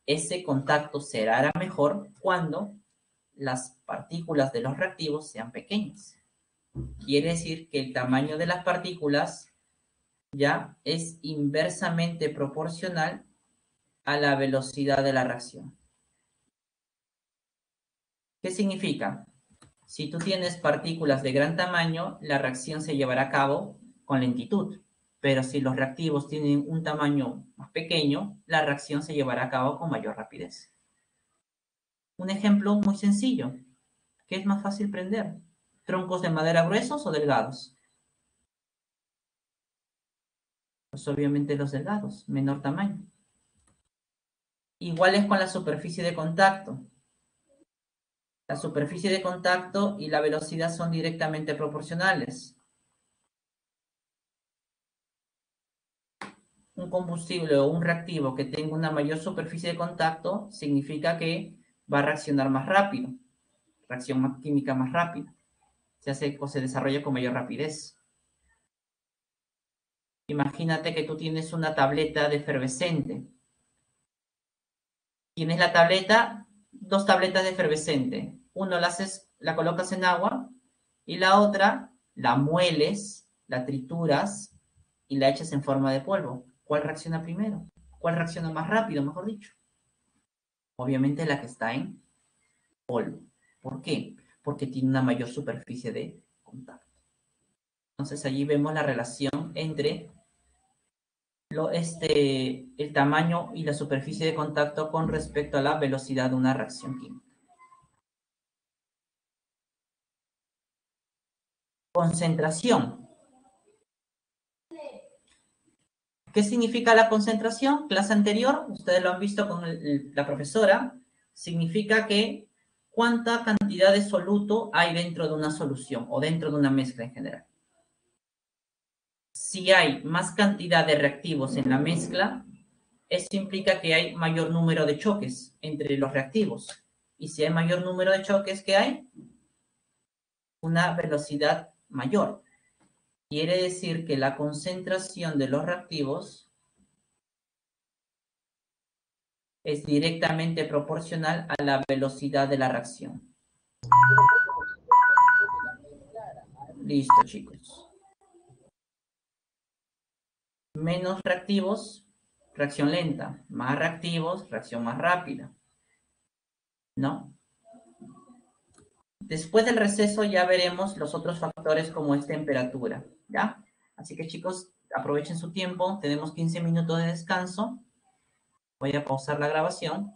ese contacto será mejor cuando las partículas de los reactivos sean pequeñas. Quiere decir que el tamaño de las partículas ya es inversamente proporcional a la velocidad de la reacción. ¿Qué significa? Si tú tienes partículas de gran tamaño, la reacción se llevará a cabo con lentitud. Pero si los reactivos tienen un tamaño más pequeño, la reacción se llevará a cabo con mayor rapidez. Un ejemplo muy sencillo. ¿Qué es más fácil prender? ¿Troncos de madera gruesos o delgados? Pues obviamente los delgados, menor tamaño. Igual es con la superficie de contacto. La superficie de contacto y la velocidad son directamente proporcionales. Un combustible o un reactivo que tenga una mayor superficie de contacto significa que va a reaccionar más rápido, reacción química más rápida, se hace o se desarrolla con mayor rapidez. Imagínate que tú tienes una tableta de efervescente. Tienes la tableta, dos tabletas de efervescente. Uno la colocas en agua y la otra la mueles, la trituras y la echas en forma de polvo. ¿Cuál reacciona primero? ¿Cuál reacciona más rápido, mejor dicho? Obviamente la que está en polvo. ¿Por qué? Porque tiene una mayor superficie de contacto. Entonces allí vemos la relación entre el tamaño y la superficie de contacto con respecto a la velocidad de una reacción química. Concentración. ¿Qué significa la concentración? Clase anterior, ustedes lo han visto con la profesora, significa que cuánta cantidad de soluto hay dentro de una solución o dentro de una mezcla en general. Si hay más cantidad de reactivos en la mezcla, esto implica que hay mayor número de choques entre los reactivos. Y si hay mayor número de choques, ¿qué hay? Una velocidad mayor. Quiere decir que la concentración de los reactivos es directamente proporcional a la velocidad de la reacción. Listo, chicos. Menos reactivos, reacción lenta. Más reactivos, reacción más rápida. ¿No? Después del receso ya veremos los otros factores como es temperatura, ¿ya? Así que chicos, aprovechen su tiempo. Tenemos 15 minutos de descanso. Voy a pausar la grabación.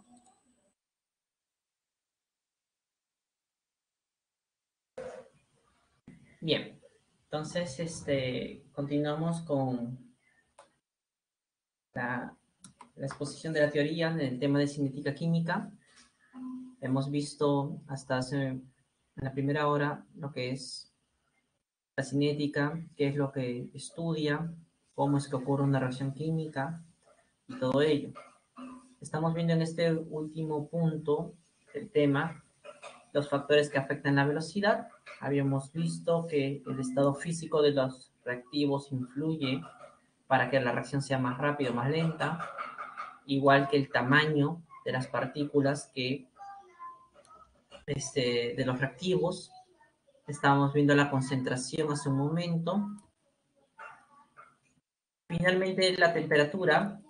Bien, entonces continuamos con la exposición de la teoría en el tema de cinética química. Hemos visto hasta en la primera hora lo que es la cinética, qué es lo que estudia, cómo es que ocurre una reacción química y todo ello. Estamos viendo en este último punto del tema los factores que afectan la velocidad. Habíamos visto que el estado físico de los reactivos influye para que la reacción sea más rápida o más lenta, igual que el tamaño de las partículas de los reactivos. Estábamos viendo la concentración hace un momento. Finalmente, la temperatura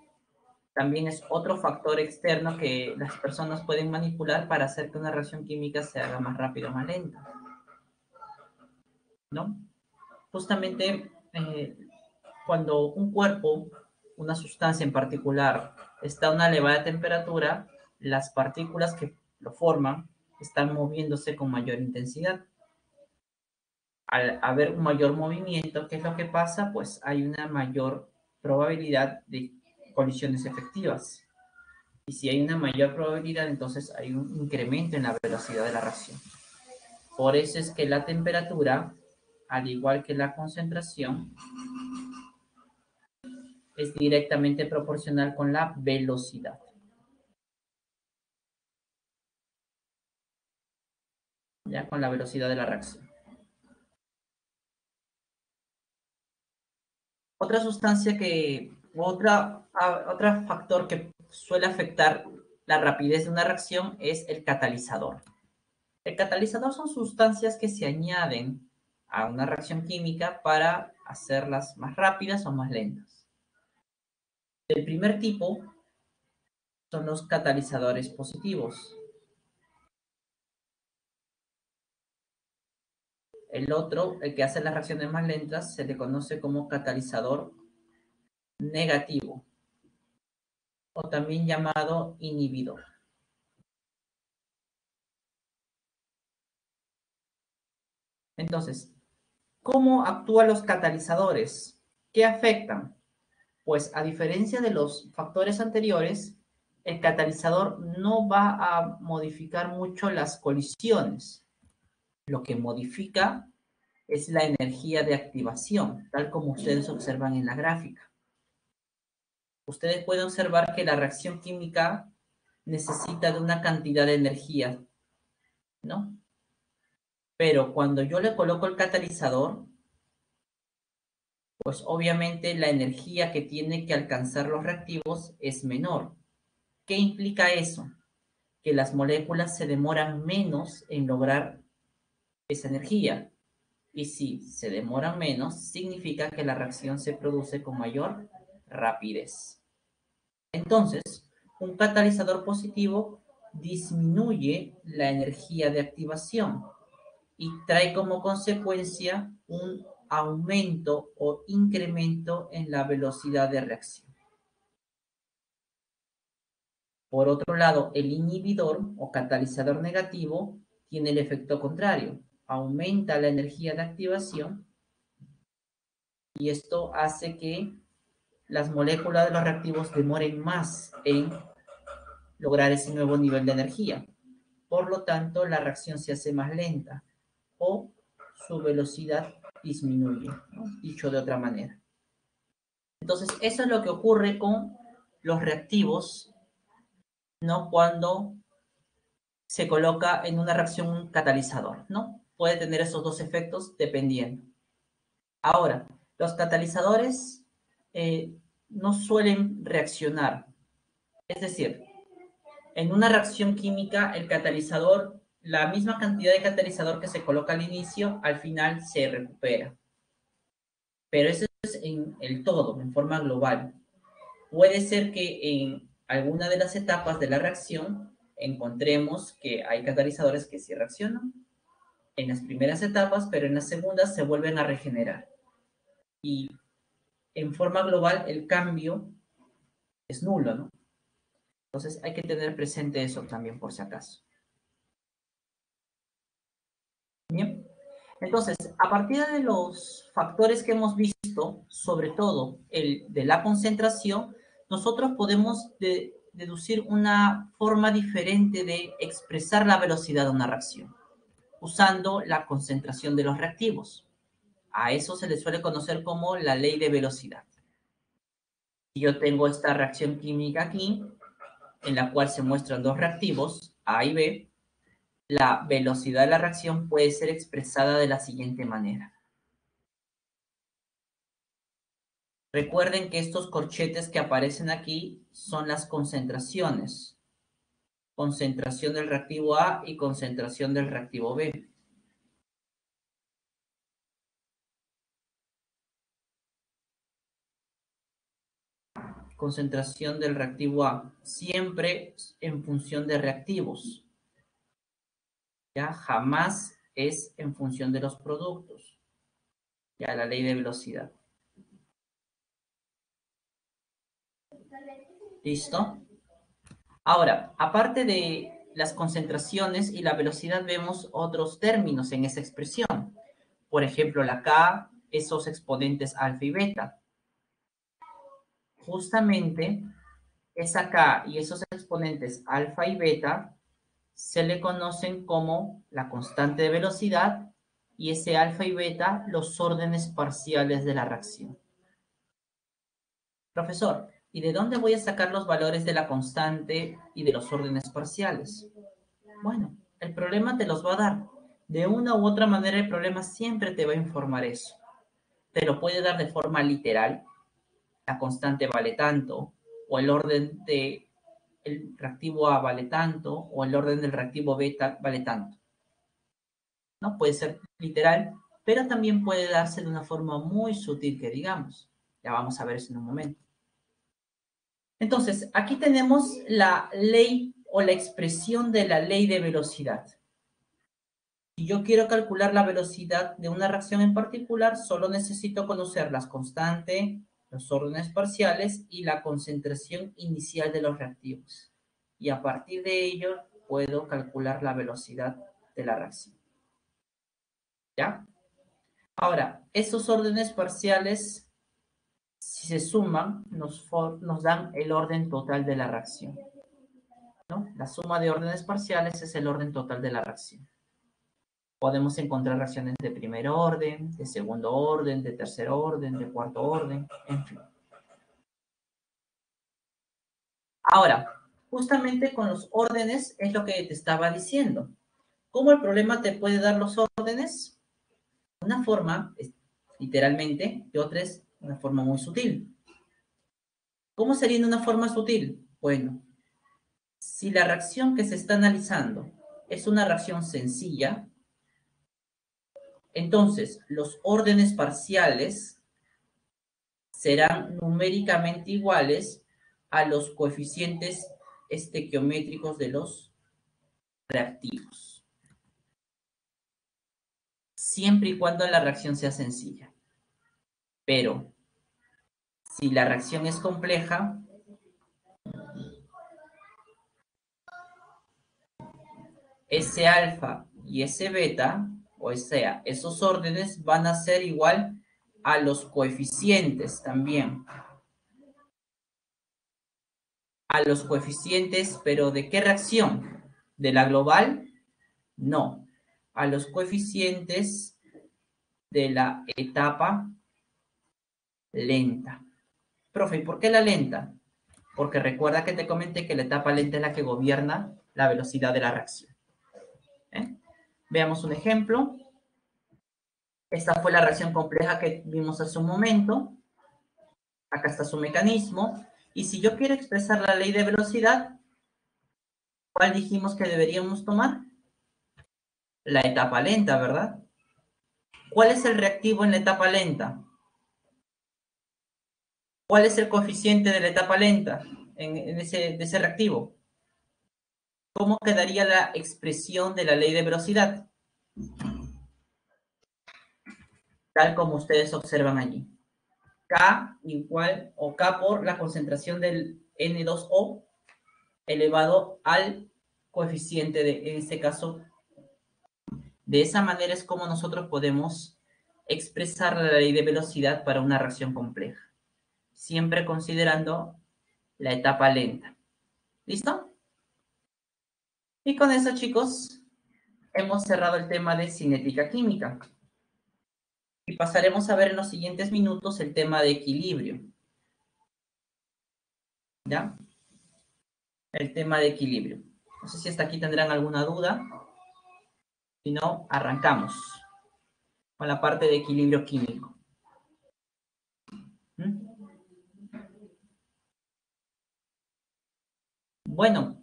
también es otro factor externo que las personas pueden manipular para hacer que una reacción química se haga más rápida o más lenta, ¿no? Justamente cuando un cuerpo, una sustancia en particular, está a una elevada temperatura, las partículas que lo forman están moviéndose con mayor intensidad. Al haber un mayor movimiento, ¿qué es lo que pasa? Pues hay una mayor probabilidad de colisiones efectivas. Y si hay una mayor probabilidad, entonces hay un incremento en la velocidad de la reacción. Por eso es que la temperatura, al igual que la concentración, es directamente proporcional con la velocidad. Ya con la velocidad de la reacción. Otra sustancia otro factor que suele afectar la rapidez de una reacción es el catalizador. El catalizador son sustancias que se añaden a una reacción química para hacerlas más rápidas o más lentas. El primer tipo son los catalizadores positivos. El otro, el que hace las reacciones más lentas, se le conoce como catalizador negativo o también llamado inhibidor. Entonces, ¿cómo actúan los catalizadores? ¿Qué afectan? Pues a diferencia de los factores anteriores, el catalizador no va a modificar mucho las colisiones. Lo que modifica es la energía de activación, tal como ustedes observan en la gráfica. Ustedes pueden observar que la reacción química necesita de una cantidad de energía, ¿no? Pero cuando yo le coloco el catalizador, pues obviamente la energía que tiene que alcanzar los reactivos es menor. ¿Qué implica eso? Que las moléculas se demoran menos en lograr esa energía. Y si se demoran menos, significa que la reacción se produce con mayor rapidez. Entonces, un catalizador positivo disminuye la energía de activación y trae como consecuencia un aumento o incremento en la velocidad de reacción. Por otro lado, el inhibidor o catalizador negativo tiene el efecto contrario, aumenta la energía de activación y esto hace que las moléculas de los reactivos demoren más en lograr ese nuevo nivel de energía. Por lo tanto, la reacción se hace más lenta o su velocidad disminuye, ¿no? Dicho de otra manera. Entonces, eso es lo que ocurre con los reactivos, ¿no? Cuando se coloca en una reacción un catalizador, ¿no? Puede tener esos dos efectos dependiendo. Ahora, los catalizadores no suelen reaccionar. Es decir, en una reacción química, el catalizador, la misma cantidad de catalizador que se coloca al inicio, al final se recupera. Pero eso es en el todo, en forma global. Puede ser que en alguna de las etapas de la reacción encontremos que hay catalizadores que sí reaccionan en las primeras etapas, pero en las segundas se vuelven a regenerar. Y en forma global el cambio es nulo, ¿no? Entonces hay que tener presente eso también por si acaso. Bien. Entonces, a partir de los factores que hemos visto, sobre todo el de la concentración, nosotros podemos deducir una forma diferente de expresar la velocidad de una reacción, usando la concentración de los reactivos. A eso se le suele conocer como la ley de velocidad. Si yo tengo esta reacción química aquí, en la cual se muestran dos reactivos, A y B, La velocidad de la reacción puede ser expresada de la siguiente manera. Recuerden que estos corchetes que aparecen aquí son las concentraciones. Concentración del reactivo A y concentración del reactivo B. Concentración del reactivo A, siempre en función de reactivos. Ya jamás es en función de los productos. Ya la ley de velocidad. ¿Listo? Ahora, aparte de las concentraciones y la velocidad, vemos otros términos en esa expresión. Por ejemplo, la K, esos exponentes alfa y beta. Justamente esa K y esos exponentes alfa y beta se le conocen como la constante de velocidad y ese alfa y beta los órdenes parciales de la reacción. Profesor, ¿y de dónde voy a sacar los valores de la constante y de los órdenes parciales? Bueno, el problema te los va a dar. De una u otra manera el problema siempre te va a informar eso. Te lo puede dar de forma literal, la constante vale tanto, o el orden de el reactivo A vale tanto, o el orden del reactivo beta vale tanto. ¿No? Puede ser literal, pero también puede darse de una forma muy sutil que digamos. Ya vamos a ver eso en un momento. Entonces, aquí tenemos la ley o la expresión de la ley de velocidad. Si yo quiero calcular la velocidad de una reacción en particular, solo necesito conocer las constantes, los órdenes parciales y la concentración inicial de los reactivos. Y a partir de ello, puedo calcular la velocidad de la reacción. ¿Ya? Ahora, esos órdenes parciales, si se suman, nos dan el orden total de la reacción, ¿no? La suma de órdenes parciales es el orden total de la reacción. Podemos encontrar reacciones de primer orden, de segundo orden, de tercer orden, de cuarto orden, en fin. Ahora, justamente con los órdenes es lo que te estaba diciendo. ¿Cómo el problema te puede dar los órdenes? Una forma, literalmente, y otra es una forma muy sutil. ¿Cómo sería en una forma sutil? Bueno, si la reacción que se está analizando es una reacción sencilla, entonces los órdenes parciales serán numéricamente iguales a los coeficientes estequiométricos de los reactivos, siempre y cuando la reacción sea sencilla. Pero si la reacción es compleja, ese alfa y ese beta, o sea, esos órdenes van a ser igual a los coeficientes también. A los coeficientes, pero ¿de qué reacción? ¿De la global? No. A los coeficientes de la etapa lenta. Profe, ¿y por qué la lenta? Porque recuerda que te comenté que la etapa lenta es la que gobierna la velocidad de la reacción. ¿Eh? Veamos un ejemplo. Esta fue la reacción compleja que vimos hace un momento. Acá está su mecanismo. Y si yo quiero expresar la ley de velocidad, ¿cuál dijimos que deberíamos tomar? La etapa lenta, ¿verdad? ¿Cuál es el reactivo en la etapa lenta? ¿Cuál es el coeficiente de la etapa lenta de ese reactivo? ¿Cómo quedaría la expresión de la ley de velocidad? Tal como ustedes observan allí. K igual, o K por la concentración del N2O elevado al coeficiente de, en este caso, de esa manera es como nosotros podemos expresar la ley de velocidad para una reacción compleja, siempre considerando la etapa lenta. ¿Listo? Y con eso, chicos, hemos cerrado el tema de cinética química. Y pasaremos a ver en los siguientes minutos el tema de equilibrio. ¿Ya? El tema de equilibrio. No sé si hasta aquí tendrán alguna duda. Si no, arrancamos con la parte de equilibrio químico. ¿Mm? Bueno,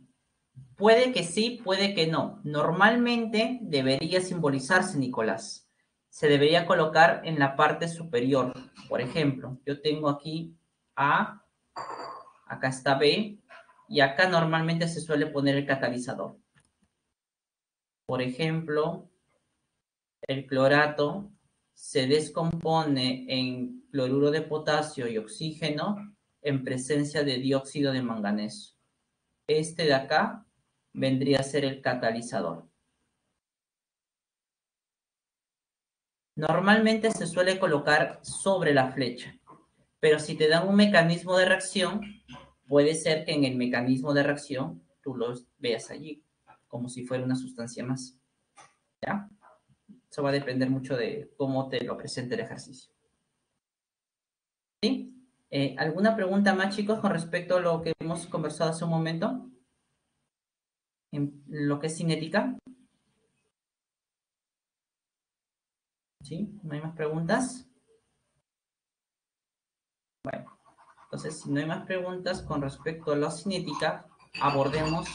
puede que sí, puede que no. Normalmente debería simbolizarse, Nicolás. Se debería colocar en la parte superior. Por ejemplo, yo tengo aquí A, acá está B, y acá normalmente se suele poner el catalizador. Por ejemplo, el clorato se descompone en cloruro de potasio y oxígeno en presencia de dióxido de manganeso. Este de acá vendría a ser el catalizador. Normalmente se suele colocar sobre la flecha, pero si te dan un mecanismo de reacción, puede ser que en el mecanismo de reacción tú lo veas allí, como si fuera una sustancia más. ¿Ya? Eso va a depender mucho de cómo te lo presente el ejercicio. ¿Sí? ¿Alguna pregunta más, chicos, con respecto a lo que hemos conversado hace un momento? En lo que es cinética. ¿Sí? ¿No hay más preguntas? Bueno, entonces, si no hay más preguntas con respecto a la cinética, abordemos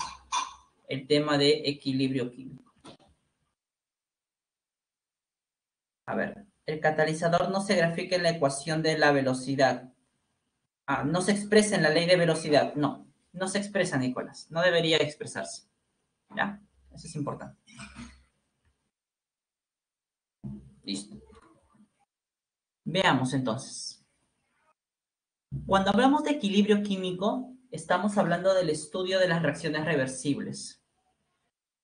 el tema de equilibrio químico. A ver, el catalizador no se grafica en la ecuación de la velocidad. No se expresa en la ley de velocidad. No, no se expresa, Nicolás. No debería expresarse. ¿Ya? Eso es importante. Listo. Veamos entonces. Cuando hablamos de equilibrio químico, estamos hablando del estudio de las reacciones reversibles.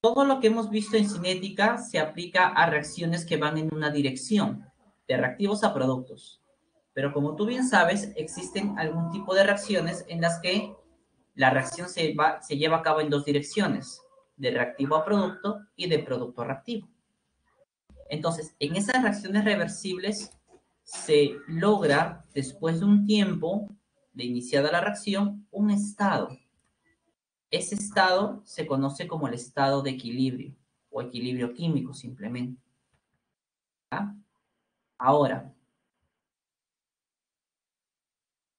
Todo lo que hemos visto en cinética se aplica a reacciones que van en una dirección, de reactivos a productos. Pero como tú bien sabes, existen algún tipo de reacciones en las que la reacción se lleva a cabo en dos direcciones, de reactivo a producto y de producto a reactivo. Entonces, en esas reacciones reversibles se logra, después de un tiempo de iniciada la reacción, un estado. Ese estado se conoce como el estado de equilibrio o equilibrio químico simplemente. ¿Ya? Ahora,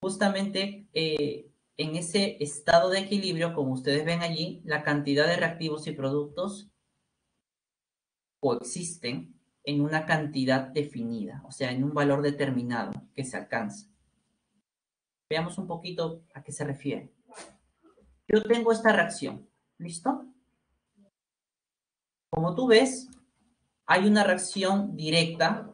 justamente en ese estado de equilibrio, como ustedes ven allí, la cantidad de reactivos y productos coexisten en una cantidad definida, o sea, en un valor determinado que se alcanza. Veamos un poquito a qué se refiere. Yo tengo esta reacción, ¿listo? Como tú ves, hay una reacción directa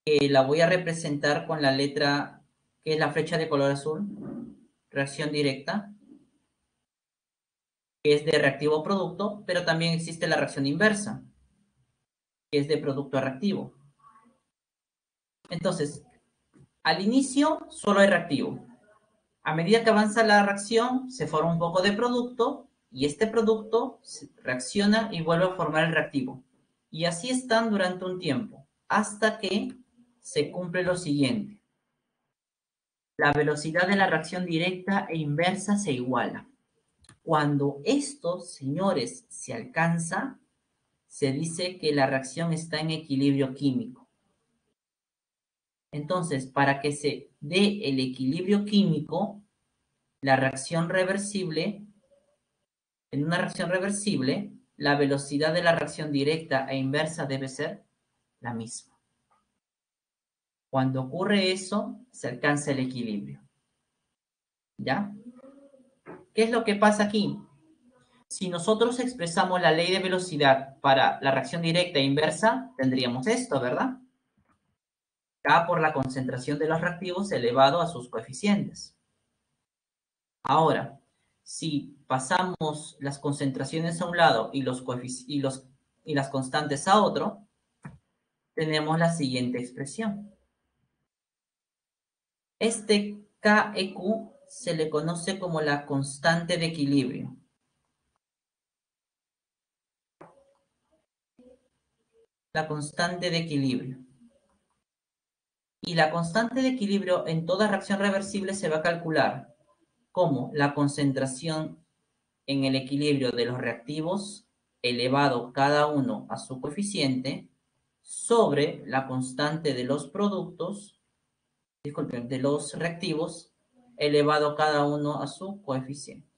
que la voy a representar con la letra que es la flecha de color azul, reacción directa, que es de reactivo a producto, pero también existe la reacción inversa, que es de producto a reactivo. Entonces, al inicio solo hay reactivo. A medida que avanza la reacción, se forma un poco de producto y este producto reacciona y vuelve a formar el reactivo. Y así están durante un tiempo, hasta que se cumple lo siguiente. La velocidad de la reacción directa e inversa se iguala. Cuando esto, señores, se alcanza, se dice que la reacción está en equilibrio químico. Entonces, para que se dé el equilibrio químico, la reacción reversible, en una reacción reversible, la velocidad de la reacción directa e inversa debe ser la misma. Cuando ocurre eso, se alcanza el equilibrio. ¿Ya? ¿Qué es lo que pasa aquí? Si nosotros expresamos la ley de velocidad para la reacción directa e inversa, tendríamos esto, ¿verdad? K por la concentración de los reactivos elevado a sus coeficientes. Ahora, si pasamos las concentraciones a un lado y las constantes a otro, tenemos la siguiente expresión. Este KEQ se le conoce como la constante de equilibrio. La constante de equilibrio. Y la constante de equilibrio en toda reacción reversible se va a calcular como la concentración en el equilibrio de los reactivos elevado cada uno a su coeficiente sobre la constante de los productos, disculpen, de los reactivos, elevado cada uno a su coeficiente.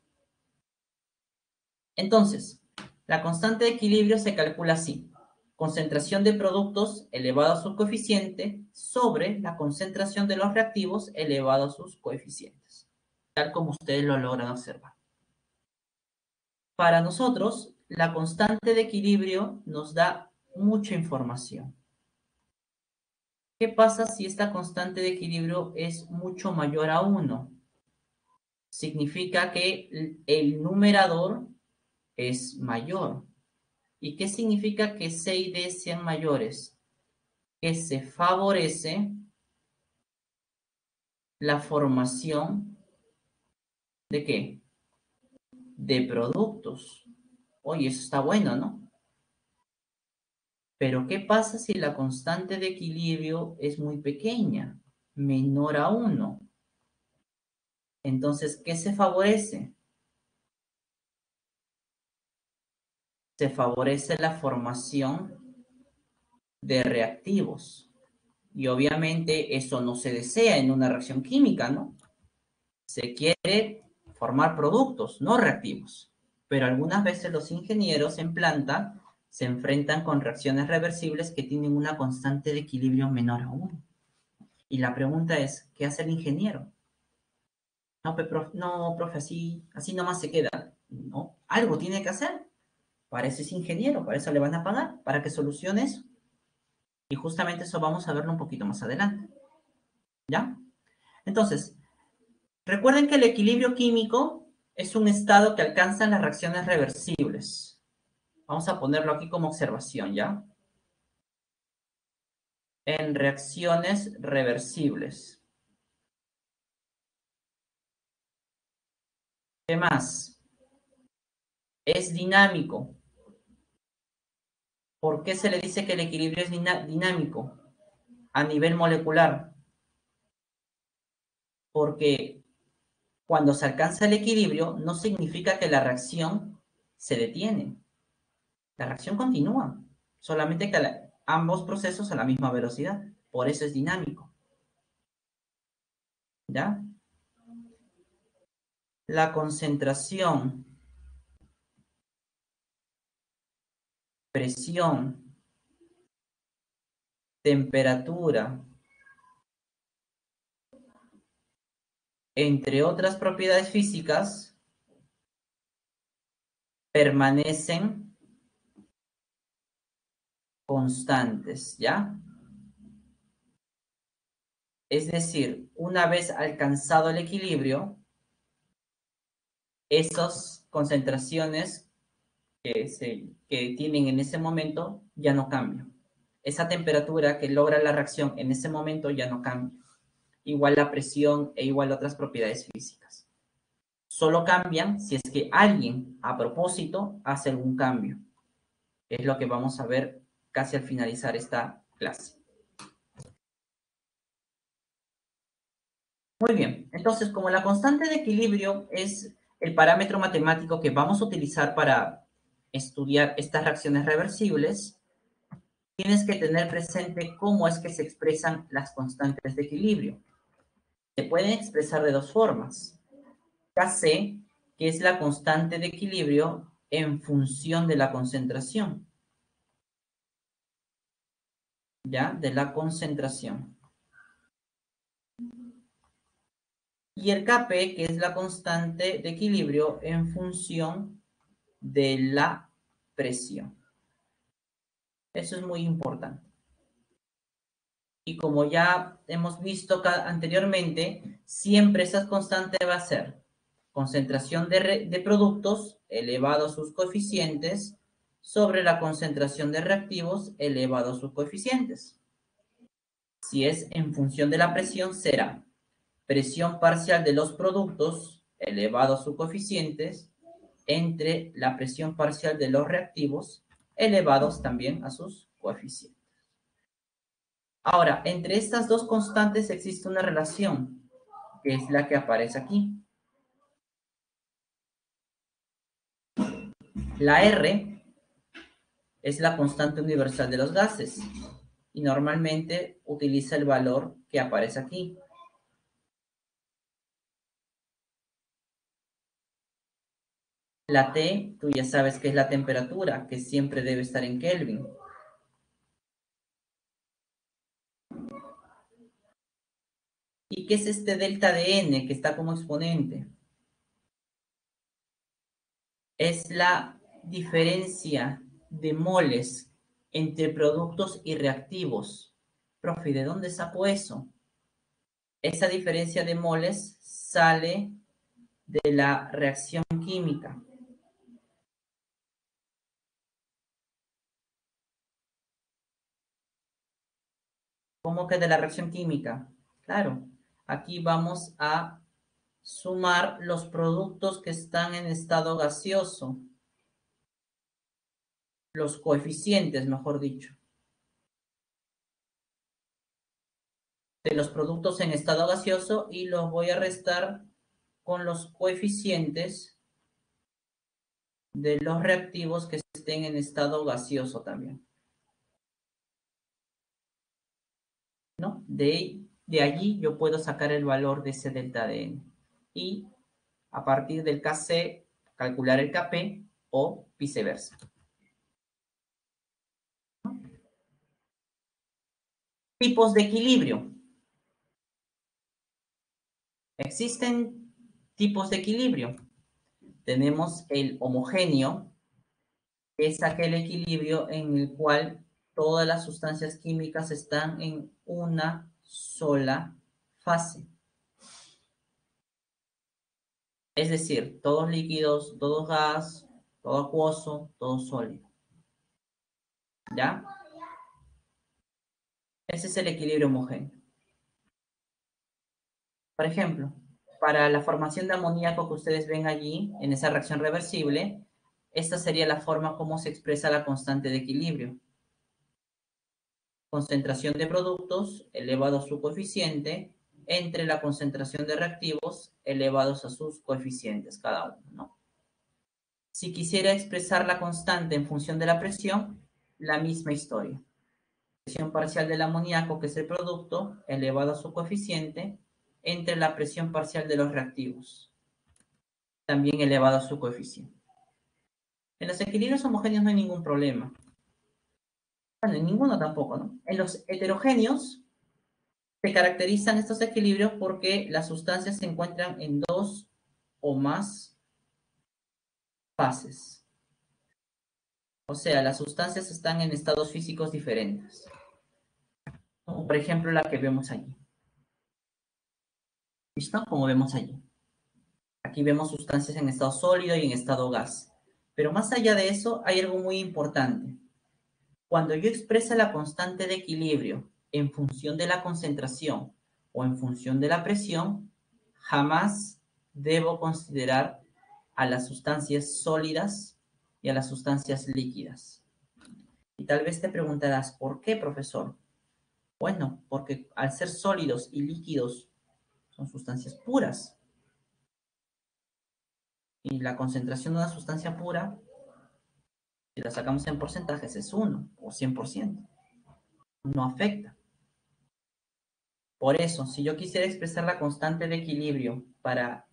Entonces, la constante de equilibrio se calcula así. Concentración de productos elevado a su coeficiente sobre la concentración de los reactivos elevado a sus coeficientes, tal como ustedes lo logran observar. Para nosotros, la constante de equilibrio nos da mucha información. ¿Qué pasa si esta constante de equilibrio es mucho mayor a 1? Significa que el numerador es mayor. ¿Y qué significa que C y D sean mayores? Que se favorece la formación ¿de qué? De productos. Oye, eso está bueno, ¿no? Pero ¿qué pasa si la constante de equilibrio es muy pequeña, menor a 1? Entonces, ¿qué se favorece? Se favorece la formación de reactivos. Y obviamente eso no se desea en una reacción química, ¿no? Se quiere formar productos, no reactivos. Pero algunas veces los ingenieros en planta se enfrentan con reacciones reversibles que tienen una constante de equilibrio menor a 1. Y la pregunta es, ¿qué hace el ingeniero? No, profe, así nomás se queda. No, algo tiene que hacer. Para eso es ingeniero, para eso le van a pagar, para que solucione eso. Y justamente eso vamos a verlo un poquito más adelante. ¿Ya? Entonces, recuerden que el equilibrio químico es un estado que alcanzan las reacciones reversibles. Vamos a ponerlo aquí como observación, ¿ya? En reacciones reversibles. ¿Qué más? Es dinámico. ¿Por qué se le dice que el equilibrio es dinámico a nivel molecular? Porque cuando se alcanza el equilibrio no significa que la reacción se detiene. La reacción continúa, solamente que ambos procesos a la misma velocidad. Por eso es dinámico. ¿Ya? La concentración, presión, temperatura, entre otras propiedades físicas, permanecen constantes, ¿ya? Es decir, una vez alcanzado el equilibrio, esas concentraciones que tienen en ese momento ya no cambian. Esa temperatura que logra la reacción en ese momento ya no cambia. Igual la presión e igual otras propiedades físicas. Solo cambian si es que alguien a propósito hace algún cambio. Es lo que vamos a ver casi al finalizar esta clase. Muy bien, entonces como la constante de equilibrio es el parámetro matemático que vamos a utilizar para estudiar estas reacciones reversibles, tienes que tener presente cómo es que se expresan las constantes de equilibrio. Se pueden expresar de dos formas. Kc, que es la constante de equilibrio en función de la concentración. ¿Ya? De la concentración. Y el Kp, que es la constante de equilibrio en función de la presión. Eso es muy importante. Y como ya hemos visto anteriormente, siempre esa constante va a ser concentración de productos elevado a sus coeficientes sobre la concentración de reactivos elevado a sus coeficientes. Si es en función de la presión, será presión parcial de los productos elevado a sus coeficientes entre la presión parcial de los reactivos elevados también a sus coeficientes. Ahora, entre estas dos constantes existe una relación, que es la que aparece aquí. La R es la constante universal de los gases y normalmente utiliza el valor que aparece aquí. La T, tú ya sabes que es la temperatura, que siempre debe estar en Kelvin. ¿Y qué es este delta de N que está como exponente? Es la diferencia de moles entre productos y reactivos. Profe, ¿de dónde saco eso? Esa diferencia de moles sale de la reacción química. ¿Cómo que de la reacción química? Claro, aquí vamos a sumar los productos que están en estado gaseoso, los coeficientes, mejor dicho, de los productos en estado gaseoso y los voy a restar con los coeficientes de los reactivos que estén en estado gaseoso también, ¿no? De allí yo puedo sacar el valor de ese delta de N y a partir del Kc calcular el Kp o viceversa. Tipos de equilibrio. Existen tipos de equilibrio. Tenemos el homogéneo, que es aquel equilibrio en el cual todas las sustancias químicas están en una sola fase. Es decir, todos líquidos, todo gas, todo acuoso, todo sólido. ¿Ya? Ese es el equilibrio homogéneo. Por ejemplo, para la formación de amoníaco que ustedes ven allí, en esa reacción reversible, esta sería la forma como se expresa la constante de equilibrio. Concentración de productos elevado a su coeficiente entre la concentración de reactivos elevados a sus coeficientes cada uno, ¿no? Si quisiera expresar la constante en función de la presión, la misma historia. Presión parcial del amoníaco, que es el producto, elevado a su coeficiente, entre la presión parcial de los reactivos, también elevado a su coeficiente. En los equilibrios homogéneos no hay ningún problema. Bueno, en ninguno tampoco, ¿no? En los heterogéneos se caracterizan estos equilibrios porque las sustancias se encuentran en dos o más fases. O sea, las sustancias están en estados físicos diferentes. Como por ejemplo la que vemos allí. ¿Listo? Como vemos allí. Aquí vemos sustancias en estado sólido y en estado gas. Pero más allá de eso, hay algo muy importante. Cuando yo expreso la constante de equilibrio en función de la concentración o en función de la presión, jamás debo considerar a las sustancias sólidas y a las sustancias líquidas. Y tal vez te preguntarás, ¿por qué, profesor? Bueno, porque al ser sólidos y líquidos son sustancias puras. Y la concentración de una sustancia pura, si la sacamos en porcentajes, es 1 o 100%. No afecta. Por eso, si yo quisiera expresar la constante de equilibrio para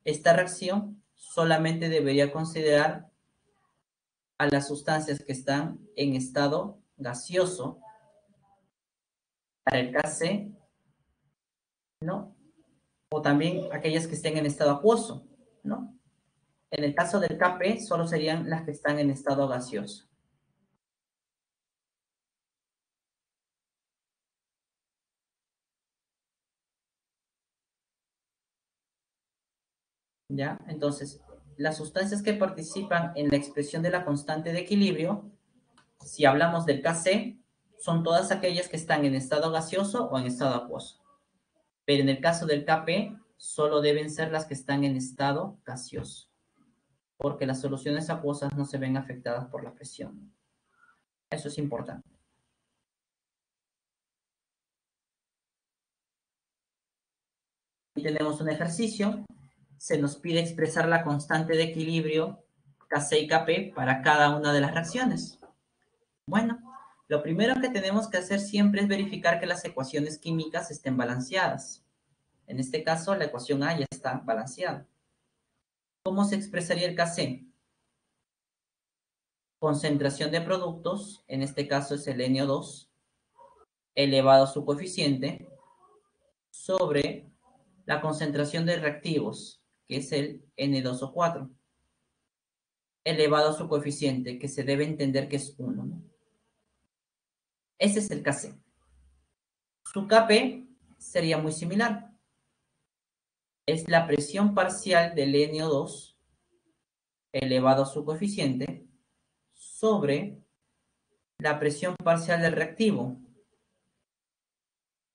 esta reacción, solamente debería considerar a las sustancias que están en estado gaseoso, para el Kc, ¿no? O también aquellas que estén en estado acuoso, ¿no? En el caso del Kp, solo serían las que están en estado gaseoso. ¿Ya? Entonces, las sustancias que participan en la expresión de la constante de equilibrio, si hablamos del Kc, son todas aquellas que están en estado gaseoso o en estado acuoso. Pero en el caso del Kp, solo deben ser las que están en estado gaseoso, porque las soluciones acuosas no se ven afectadas por la presión. Eso es importante. Aquí tenemos un ejercicio. Se nos pide expresar la constante de equilibrio Kc y Kp para cada una de las reacciones. Bueno, lo primero que tenemos que hacer siempre es verificar que las ecuaciones químicas estén balanceadas. En este caso, la ecuación A ya está balanceada. ¿Cómo se expresaría el Kc? Concentración de productos, en este caso es el NO2, elevado a su coeficiente, sobre la concentración de reactivos, que es el N2O4, elevado a su coeficiente, que se debe entender que es 1, ¿no? Ese es el Kc. Su Kp sería muy similar. Es la presión parcial del NO2 elevado a su coeficiente sobre la presión parcial del reactivo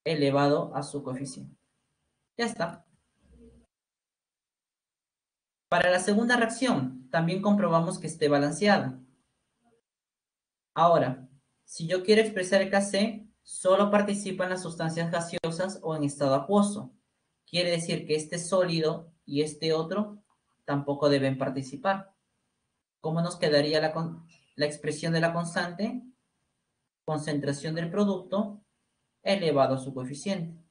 elevado a su coeficiente. Ya está. Para la segunda reacción, también comprobamos que esté balanceada. Ahora, si yo quiero expresar el Kc, solo participan las sustancias gaseosas o en estado acuoso. Quiere decir que este sólido y este otro tampoco deben participar. ¿Cómo nos quedaría la expresión de la constante? Concentración del producto elevado a su coeficiente.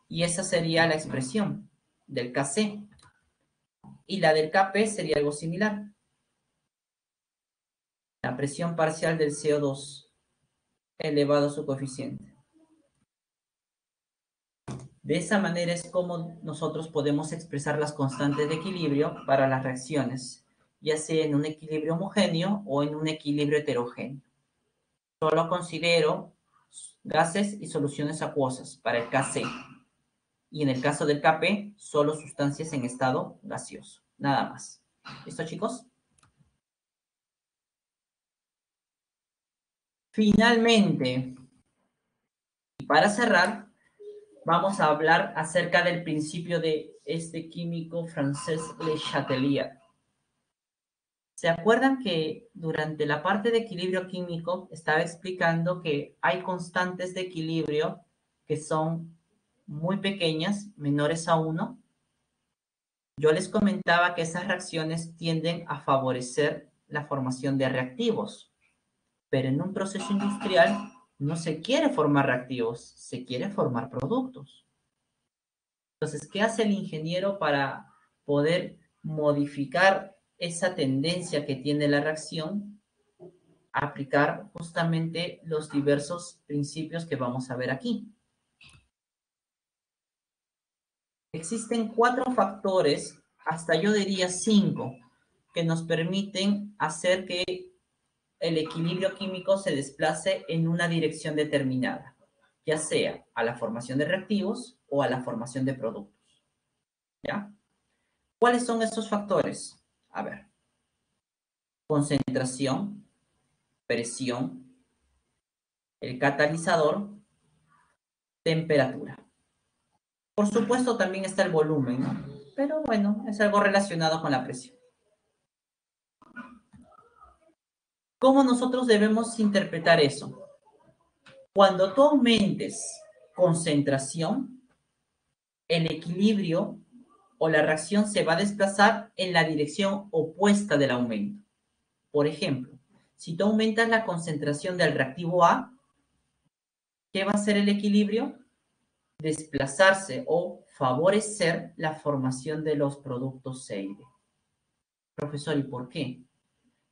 Y esa sería la expresión del Kc. Y la del Kp sería algo similar. La presión parcial del CO2 elevado a su coeficiente. De esa manera es como nosotros podemos expresar las constantes de equilibrio para las reacciones, ya sea en un equilibrio homogéneo o en un equilibrio heterogéneo. Solo considero gases y soluciones acuosas para el Kc. Y en el caso del Kp, solo sustancias en estado gaseoso. Nada más. ¿Listo, chicos? Finalmente, y para cerrar, vamos a hablar acerca del principio de este químico francés Le Chatelier. ¿Se acuerdan que durante la parte de equilibrio químico estaba explicando que hay constantes de equilibrio que son muy pequeñas, menores a 1? Yo les comentaba que esas reacciones tienden a favorecer la formación de reactivos, pero en un proceso industrial no se quiere formar reactivos, se quiere formar productos. Entonces, ¿qué hace el ingeniero para poder modificar esa tendencia que tiene la reacción? Aplicar justamente los diversos principios que vamos a ver aquí. Existen 4 factores, hasta yo diría 5, que nos permiten hacer que el equilibrio químico se desplace en una dirección determinada, ya sea a la formación de reactivos o a la formación de productos. ¿Ya? ¿Cuáles son estos factores? A ver, concentración, presión, el catalizador, temperatura. Por supuesto, también está el volumen, ¿no? Pero bueno, es algo relacionado con la presión. ¿Cómo nosotros debemos interpretar eso? Cuando tú aumentes concentración, el equilibrio o la reacción se va a desplazar en la dirección opuesta del aumento. Por ejemplo, si tú aumentas la concentración del reactivo A, ¿qué va a hacer el equilibrio? Desplazarse o favorecer la formación de los productos C y D. Profesor, ¿y por qué?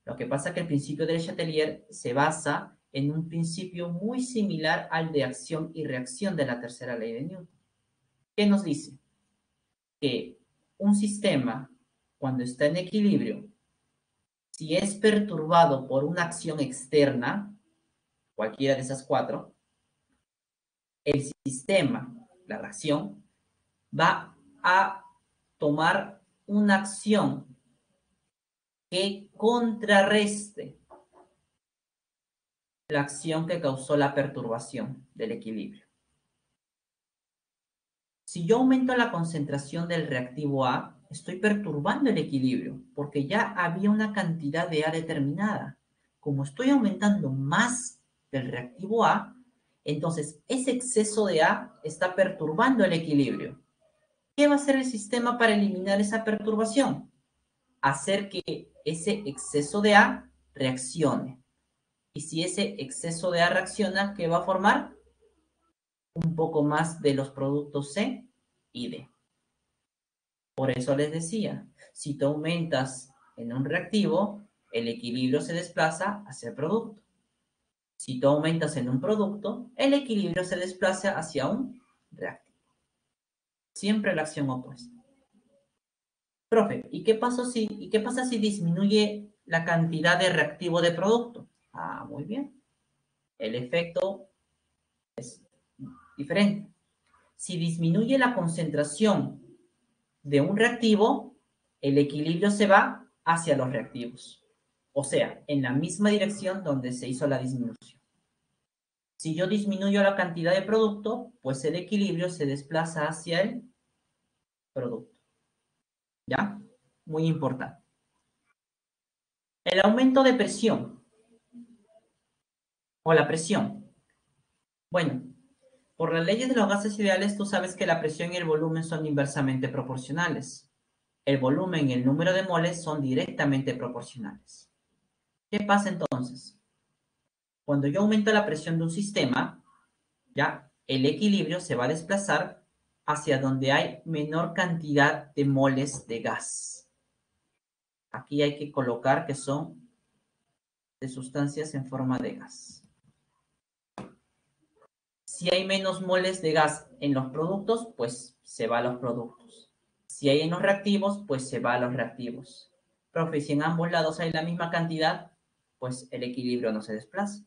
Lo que pasa es que el principio de Le Chatelier se basa en un principio muy similar al de acción y reacción de la tercera ley de Newton. ¿Qué nos dice? Que un sistema, cuando está en equilibrio, si es perturbado por una acción externa, cualquiera de esas 4, el sistema, la reacción, va a tomar una acción que contrarreste la acción que causó la perturbación del equilibrio. Si yo aumento la concentración del reactivo A, estoy perturbando el equilibrio porque ya había una cantidad de A determinada. Como estoy aumentando más del reactivo A, entonces ese exceso de A está perturbando el equilibrio. ¿Qué va a hacer el sistema para eliminar esa perturbación? Hacer que ese exceso de A reaccione. Y si ese exceso de A reacciona, ¿qué va a formar? Un poco más de los productos C y D. Por eso les decía, si tú aumentas en un reactivo, el equilibrio se desplaza hacia el producto. Si tú aumentas en un producto, el equilibrio se desplaza hacia un reactivo. Siempre la acción opuesta. Profe, ¿y qué pasa si disminuye la cantidad de reactivo de producto? Ah, muy bien. El efecto es diferente. Si disminuye la concentración de un reactivo, el equilibrio se va hacia los reactivos. O sea, en la misma dirección donde se hizo la disminución. Si yo disminuyo la cantidad de producto, pues el equilibrio se desplaza hacia el producto. ¿Ya? Muy importante. El aumento de presión o la presión. Bueno, por las leyes de los gases ideales, tú sabes que la presión y el volumen son inversamente proporcionales. El volumen y el número de moles son directamente proporcionales. ¿Qué pasa entonces? Cuando yo aumento la presión de un sistema, ya el equilibrio se va a desplazar hacia donde hay menor cantidad de moles de gas. Aquí hay que colocar que son de sustancias en forma de gas. Si hay menos moles de gas en los productos, pues se va a los productos. Si hay en los reactivos, pues se va a los reactivos. Profe, si en ambos lados hay la misma cantidad, pues el equilibrio no se desplaza.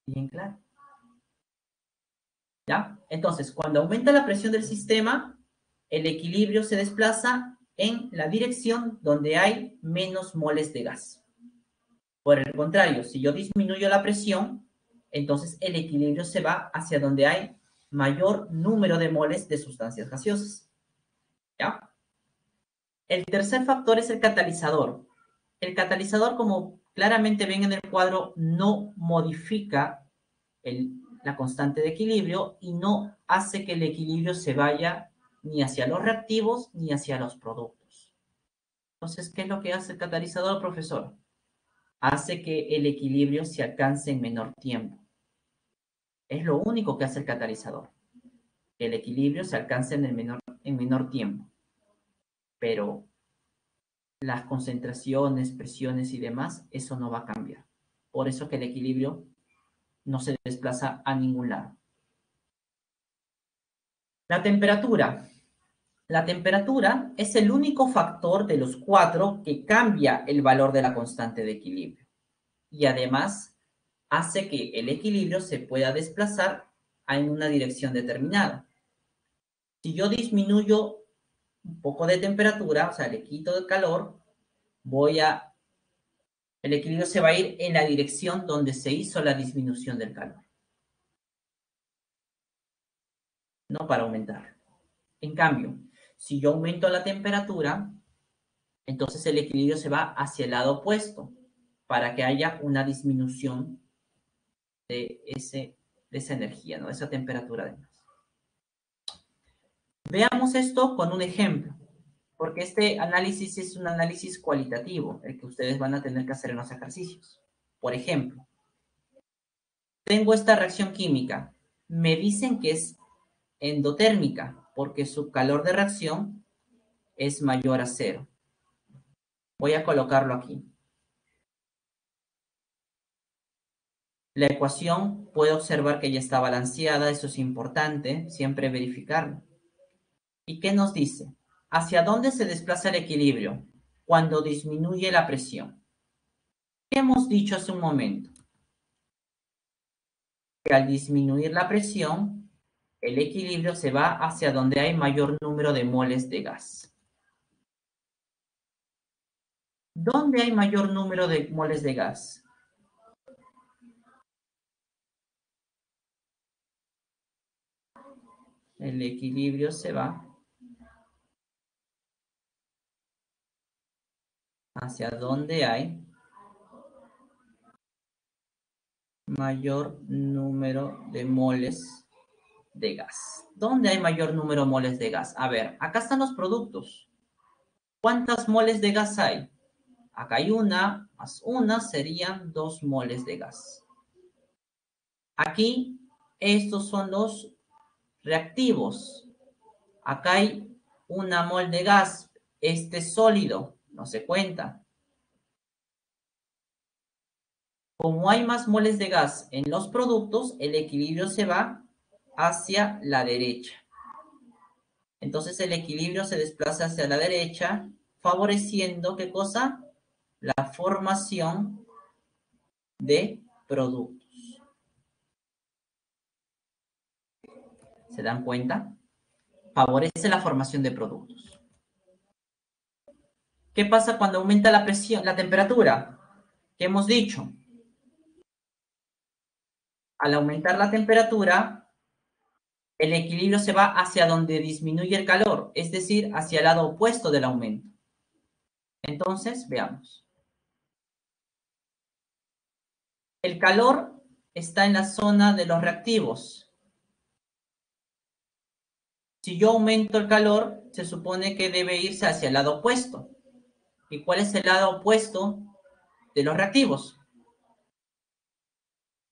Bien claro. ¿Ya? Entonces, cuando aumenta la presión del sistema, el equilibrio se desplaza en la dirección donde hay menos moles de gas. Por el contrario, si yo disminuyo la presión, entonces el equilibrio se va hacia donde hay mayor número de moles de sustancias gaseosas. ¿Ya? El tercer factor es el catalizador. El catalizador, como claramente ven en el cuadro, no modifica la constante de equilibrio y no hace que el equilibrio se vaya ni hacia los reactivos ni hacia los productos. Entonces, ¿qué es lo que hace el catalizador, profesor? Hace que el equilibrio se alcance en menor tiempo. Es lo único que hace el catalizador. El equilibrio se alcance en menor tiempo. Pero las concentraciones, presiones y demás, eso no va a cambiar. Por eso que el equilibrio no se desplaza a ningún lado. La temperatura. La temperatura es el único factor de los cuatro que cambia el valor de la constante de equilibrio. Y además hace que el equilibrio se pueda desplazar en una dirección determinada. Si yo disminuyo un poco de temperatura, o sea, le quito de calor, el equilibrio se va a ir en la dirección donde se hizo la disminución del calor. No para aumentar. En cambio, si yo aumento la temperatura, entonces el equilibrio se va hacia el lado opuesto para que haya una disminución de esa energía, ¿no? De esa temperatura de más. Veamos esto con un ejemplo, porque este análisis es un análisis cualitativo, el que ustedes van a tener que hacer en los ejercicios. Por ejemplo, tengo esta reacción química. Me dicen que es endotérmica, porque su calor de reacción es mayor a 0. Voy a colocarlo aquí. La ecuación puede observar que ya está balanceada, eso es importante, siempre verificarlo. ¿Y qué nos dice? ¿Hacia dónde se desplaza el equilibrio? Cuando disminuye la presión. ¿Qué hemos dicho hace un momento? Que al disminuir la presión, el equilibrio se va hacia donde hay mayor número de moles de gas. ¿Dónde hay mayor número de moles de gas? El equilibrio se va hacia donde hay mayor número de moles de gas. ¿Dónde hay mayor número de moles de gas? A ver, acá están los productos. ¿Cuántas moles de gas hay? Acá hay una, más una serían 2 moles de gas. Aquí, estos son los reactivos. Acá hay una mol de gas. Este es sólido, no se cuenta. Como hay más moles de gas en los productos, el equilibrio se va hacia la derecha. Entonces el equilibrio se desplaza hacia la derecha, favoreciendo, ¿qué cosa? La formación de productos. ¿Se dan cuenta? Favorece la formación de productos. ¿Qué pasa cuando aumenta la presión, la temperatura? ¿Qué hemos dicho? Al aumentar la temperatura, el equilibrio se va hacia donde disminuye el calor, es decir, hacia el lado opuesto del aumento. Entonces, veamos. El calor está en la zona de los reactivos. Si yo aumento el calor, se supone que debe irse hacia el lado opuesto. ¿Y cuál es el lado opuesto de los reactivos?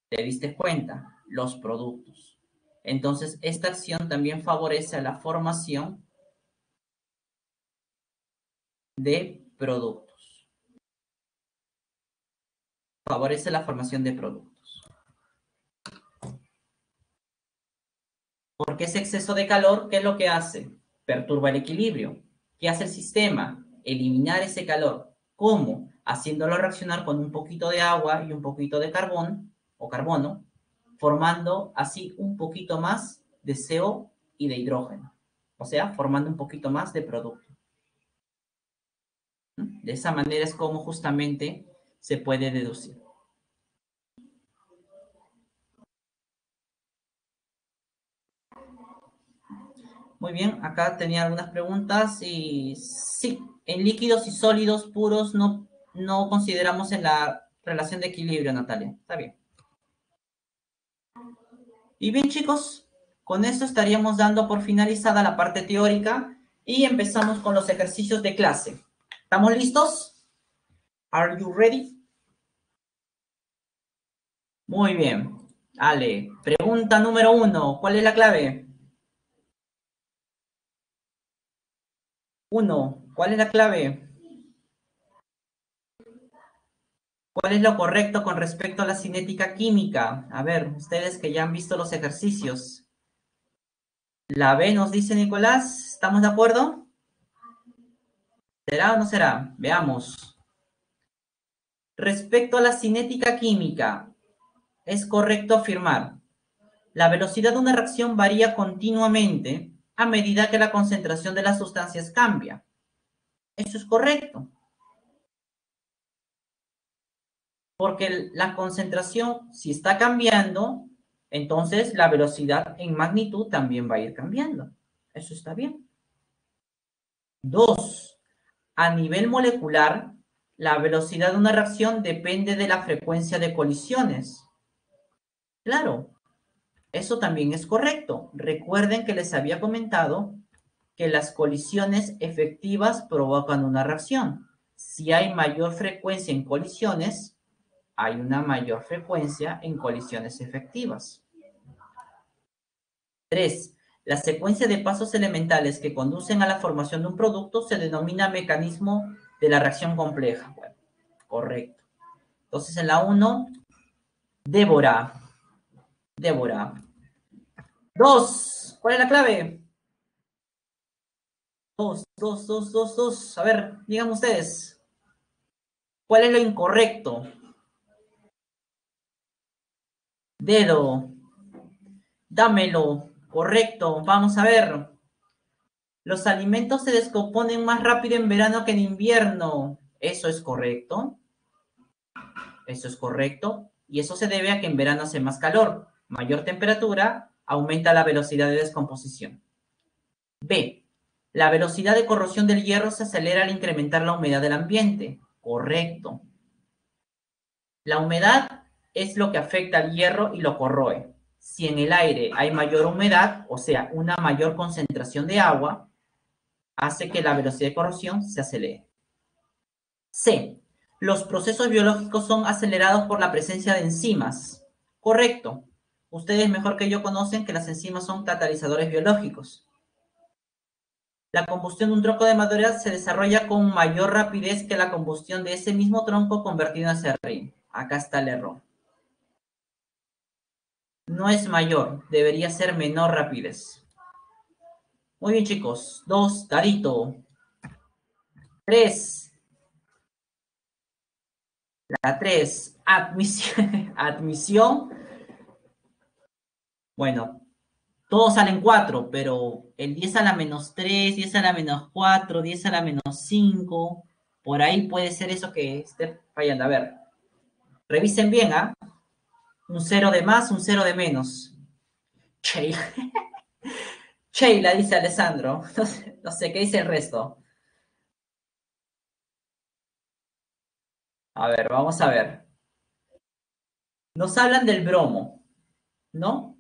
¿Te diste cuenta? Los productos. Entonces, esta acción también favorece a la formación de productos. Favorece la formación de productos. Porque ese exceso de calor, ¿qué es lo que hace? Perturba el equilibrio. ¿Qué hace el sistema? Eliminar ese calor. ¿Cómo? Haciéndolo reaccionar con un poquito de agua y un poquito de carbón o carbono, formando así un poquito más de CO y de hidrógeno. O sea, formando un poquito más de producto. De esa manera es como justamente se puede deducir. Muy bien, acá tenía algunas preguntas y sí, en líquidos y sólidos puros no consideramos en la relación de equilibrio, Natalia. Está bien. Y bien, chicos, con esto estaríamos dando por finalizada la parte teórica y empezamos con los ejercicios de clase. ¿Estamos listos? Are you ready? Muy bien. Ale, pregunta número 1. ¿Cuál es la clave? 1. ¿Cuál es la clave? ¿Cuál es lo correcto con respecto a la cinética química? A ver, ustedes que ya han visto los ejercicios. La B nos dice Nicolás, ¿estamos de acuerdo? ¿Será o no será? Veamos. Respecto a la cinética química, es correcto afirmar, la velocidad de una reacción varía continuamente a medida que la concentración de las sustancias cambia. Eso es correcto. Porque la concentración, si está cambiando, entonces la velocidad en magnitud también va a ir cambiando. Eso está bien. 2. A nivel molecular, la velocidad de una reacción depende de la frecuencia de colisiones. Claro, eso también es correcto. Recuerden que les había comentado que las colisiones efectivas provocan una reacción. Si hay mayor frecuencia en colisiones, hay una mayor frecuencia en colisiones efectivas. 3. La secuencia de pasos elementales que conducen a la formación de un producto se denomina mecanismo de la reacción compleja. Bueno, correcto. Entonces, en la 1, Débora. 2. ¿Cuál es la clave? 2. A ver, digan ustedes. ¿Cuál es lo incorrecto? Dedo. Dámelo. Correcto. Vamos a ver. Los alimentos se descomponen más rápido en verano que en invierno. ¿Eso es correcto? Eso es correcto. Y eso se debe a que en verano hace más calor. Mayor temperatura aumenta la velocidad de descomposición. B. La velocidad de corrosión del hierro se acelera al incrementar la humedad del ambiente. Correcto. La humedad es lo que afecta al hierro y lo corroe. Si en el aire hay mayor humedad, o sea, una mayor concentración de agua, hace que la velocidad de corrosión se acelere. C. Los procesos biológicos son acelerados por la presencia de enzimas. Correcto. Ustedes mejor que yo conocen que las enzimas son catalizadores biológicos. La combustión de un tronco de madera se desarrolla con mayor rapidez que la combustión de ese mismo tronco convertido en acerrín. Acá está el error. No es mayor, debería ser menor rapidez. Muy bien, chicos. 2, dadito. 3. La 3, admisión. Admisión. Bueno, todos salen 4, pero el 10 a la menos 3, 10 a la menos 4, 10 a la menos 5, por ahí puede ser eso que esté fallando. A ver, revisen bien, ¿ah? Un 0 de más, un 0 de menos. Sheila, Sheila dice Alessandro. No sé, ¿qué dice el resto? A ver, vamos a ver. Nos hablan del bromo, ¿no?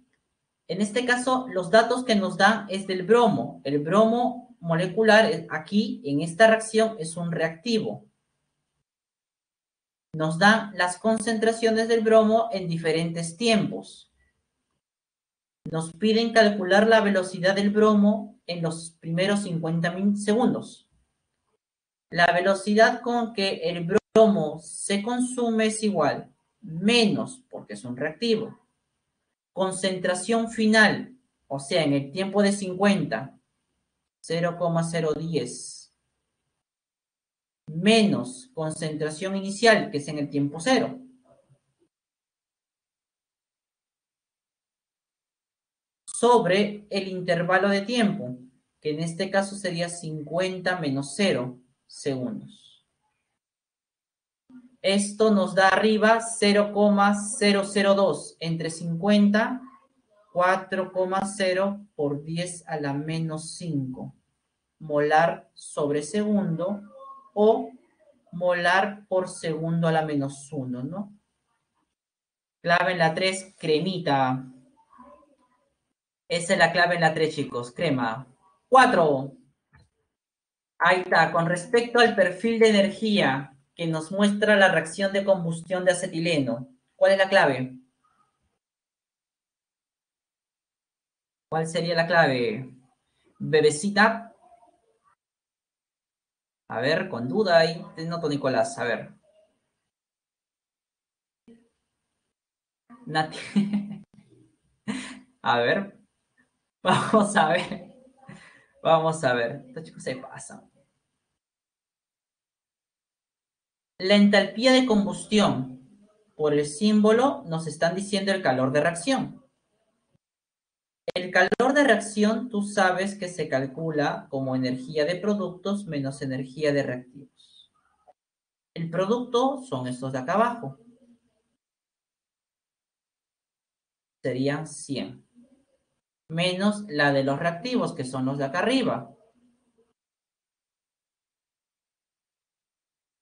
En este caso, los datos que nos dan es del bromo. El bromo molecular aquí, en esta reacción, es un reactivo. Nos dan las concentraciones del bromo en diferentes tiempos. Nos piden calcular la velocidad del bromo en los primeros 50 segundos. La velocidad con que el bromo se consume es igual, menos, porque es un reactivo. Concentración final, o sea, en el tiempo de 50, 0,010, menos concentración inicial, que es en el tiempo 0, sobre el intervalo de tiempo, que en este caso sería 50 menos 0 segundos. Esto nos da arriba 0,002 entre 50, 4,0 por 10 a la menos 5 molar sobre segundo o molar por segundo a la menos 1, ¿no? Clave en la 3, cremita. Esa es la clave en la 3, chicos, crema. 4. Ahí está, con respecto al perfil de energía que nos muestra la reacción de combustión de acetileno. ¿Cuál es la clave? ¿Cuál sería la clave? Bebecita. A ver, con duda ahí, te noto, Nicolás. A ver. Nati. A ver, vamos a ver. Vamos a ver. Estos chicos se pasan. La entalpía de combustión, por el símbolo, nos están diciendo el calor de reacción. El calor de reacción, tú sabes que se calcula como energía de productos menos energía de reactivos. El producto son estos de acá abajo. Serían 100. Menos la de los reactivos, que son los de acá arriba.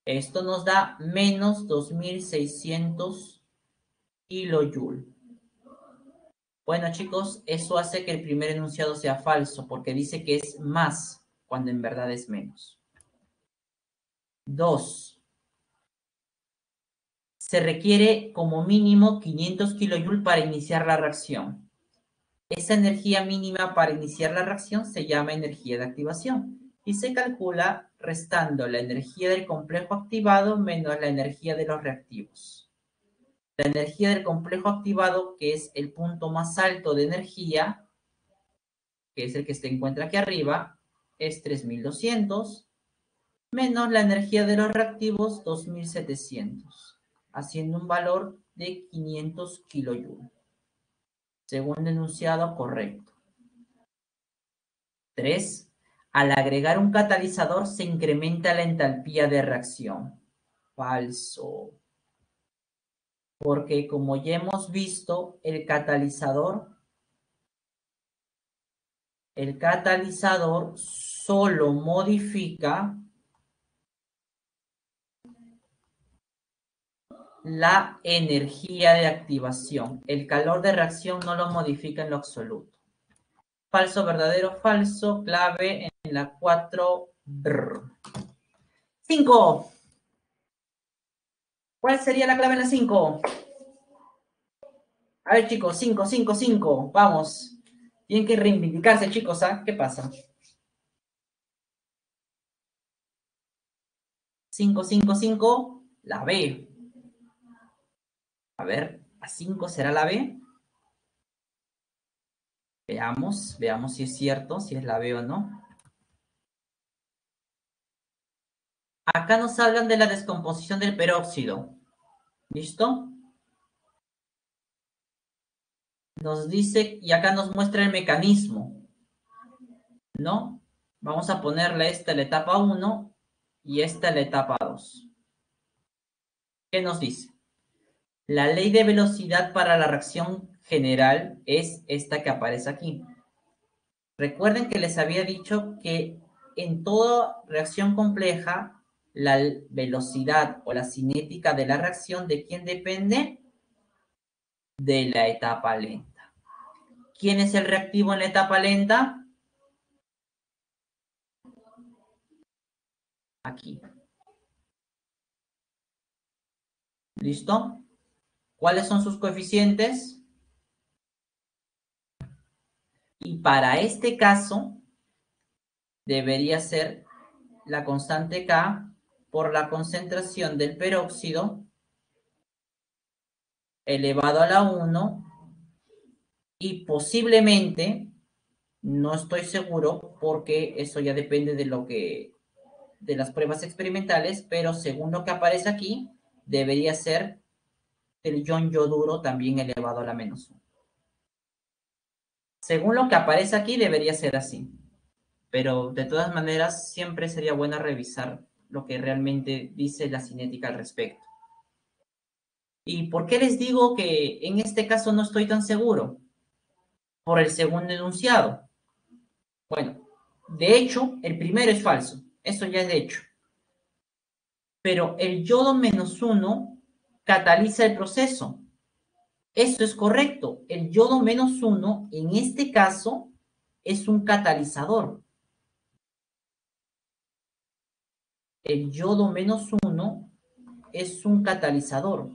Esto nos da menos 2600 kilojoule. Bueno, chicos, eso hace que el primer enunciado sea falso, porque dice que es más, cuando en verdad es menos. 2. Se requiere como mínimo 500 kJ para iniciar la reacción. Esa energía mínima para iniciar la reacción se llama energía de activación y se calcula restando la energía del complejo activado menos la energía de los reactivos. La energía del complejo activado, que es el punto más alto de energía, que es el que se encuentra aquí arriba, es 3200, menos la energía de los reactivos, 2700, haciendo un valor de 500 kJ. Segundo enunciado correcto. 3. Al agregar un catalizador se incrementa la entalpía de reacción. Falso. Porque como ya hemos visto, el catalizador solo modifica la energía de activación. El calor de reacción no lo modifica en lo absoluto. Falso, verdadero, falso, clave en la 4. 5. ¿Cuál sería la clave en la 5? A ver, chicos, 5, 5, 5. Vamos. Tienen que reivindicarse, chicos, ¿ah? ¿Qué pasa? 5, 5, 5. La B. A ver, ¿la 5 será la B? Veamos si es cierto, si es la B o no. Acá nos hablan de la descomposición del peróxido. ¿Listo? Nos dice, y acá nos muestra el mecanismo, ¿no? Vamos a ponerle esta la etapa 1 y esta la etapa 2. ¿Qué nos dice? La ley de velocidad para la reacción general es esta que aparece aquí. Recuerden que les había dicho que en toda reacción compleja, la velocidad o la cinética de la reacción, ¿de quién depende? De la etapa lenta. ¿Quién es el reactivo en la etapa lenta? Aquí. ¿Listo? ¿Cuáles son sus coeficientes? Y para este caso, debería ser la constante K por la concentración del peróxido elevado a la 1 y posiblemente, no estoy seguro porque eso ya depende de las pruebas experimentales, pero según lo que aparece aquí, debería ser el ion yoduro también elevado a la -1. Según lo que aparece aquí, debería ser así. Pero de todas maneras, siempre sería bueno revisar lo que realmente dice la cinética al respecto. ¿Y por qué les digo que en este caso no estoy tan seguro? Por el segundo enunciado. Bueno, de hecho, el primero es falso. Eso ya es de hecho. Pero el yodo -1 cataliza el proceso. Eso es correcto. El yodo -1, en este caso, es un catalizador. El yodo -1 es un catalizador.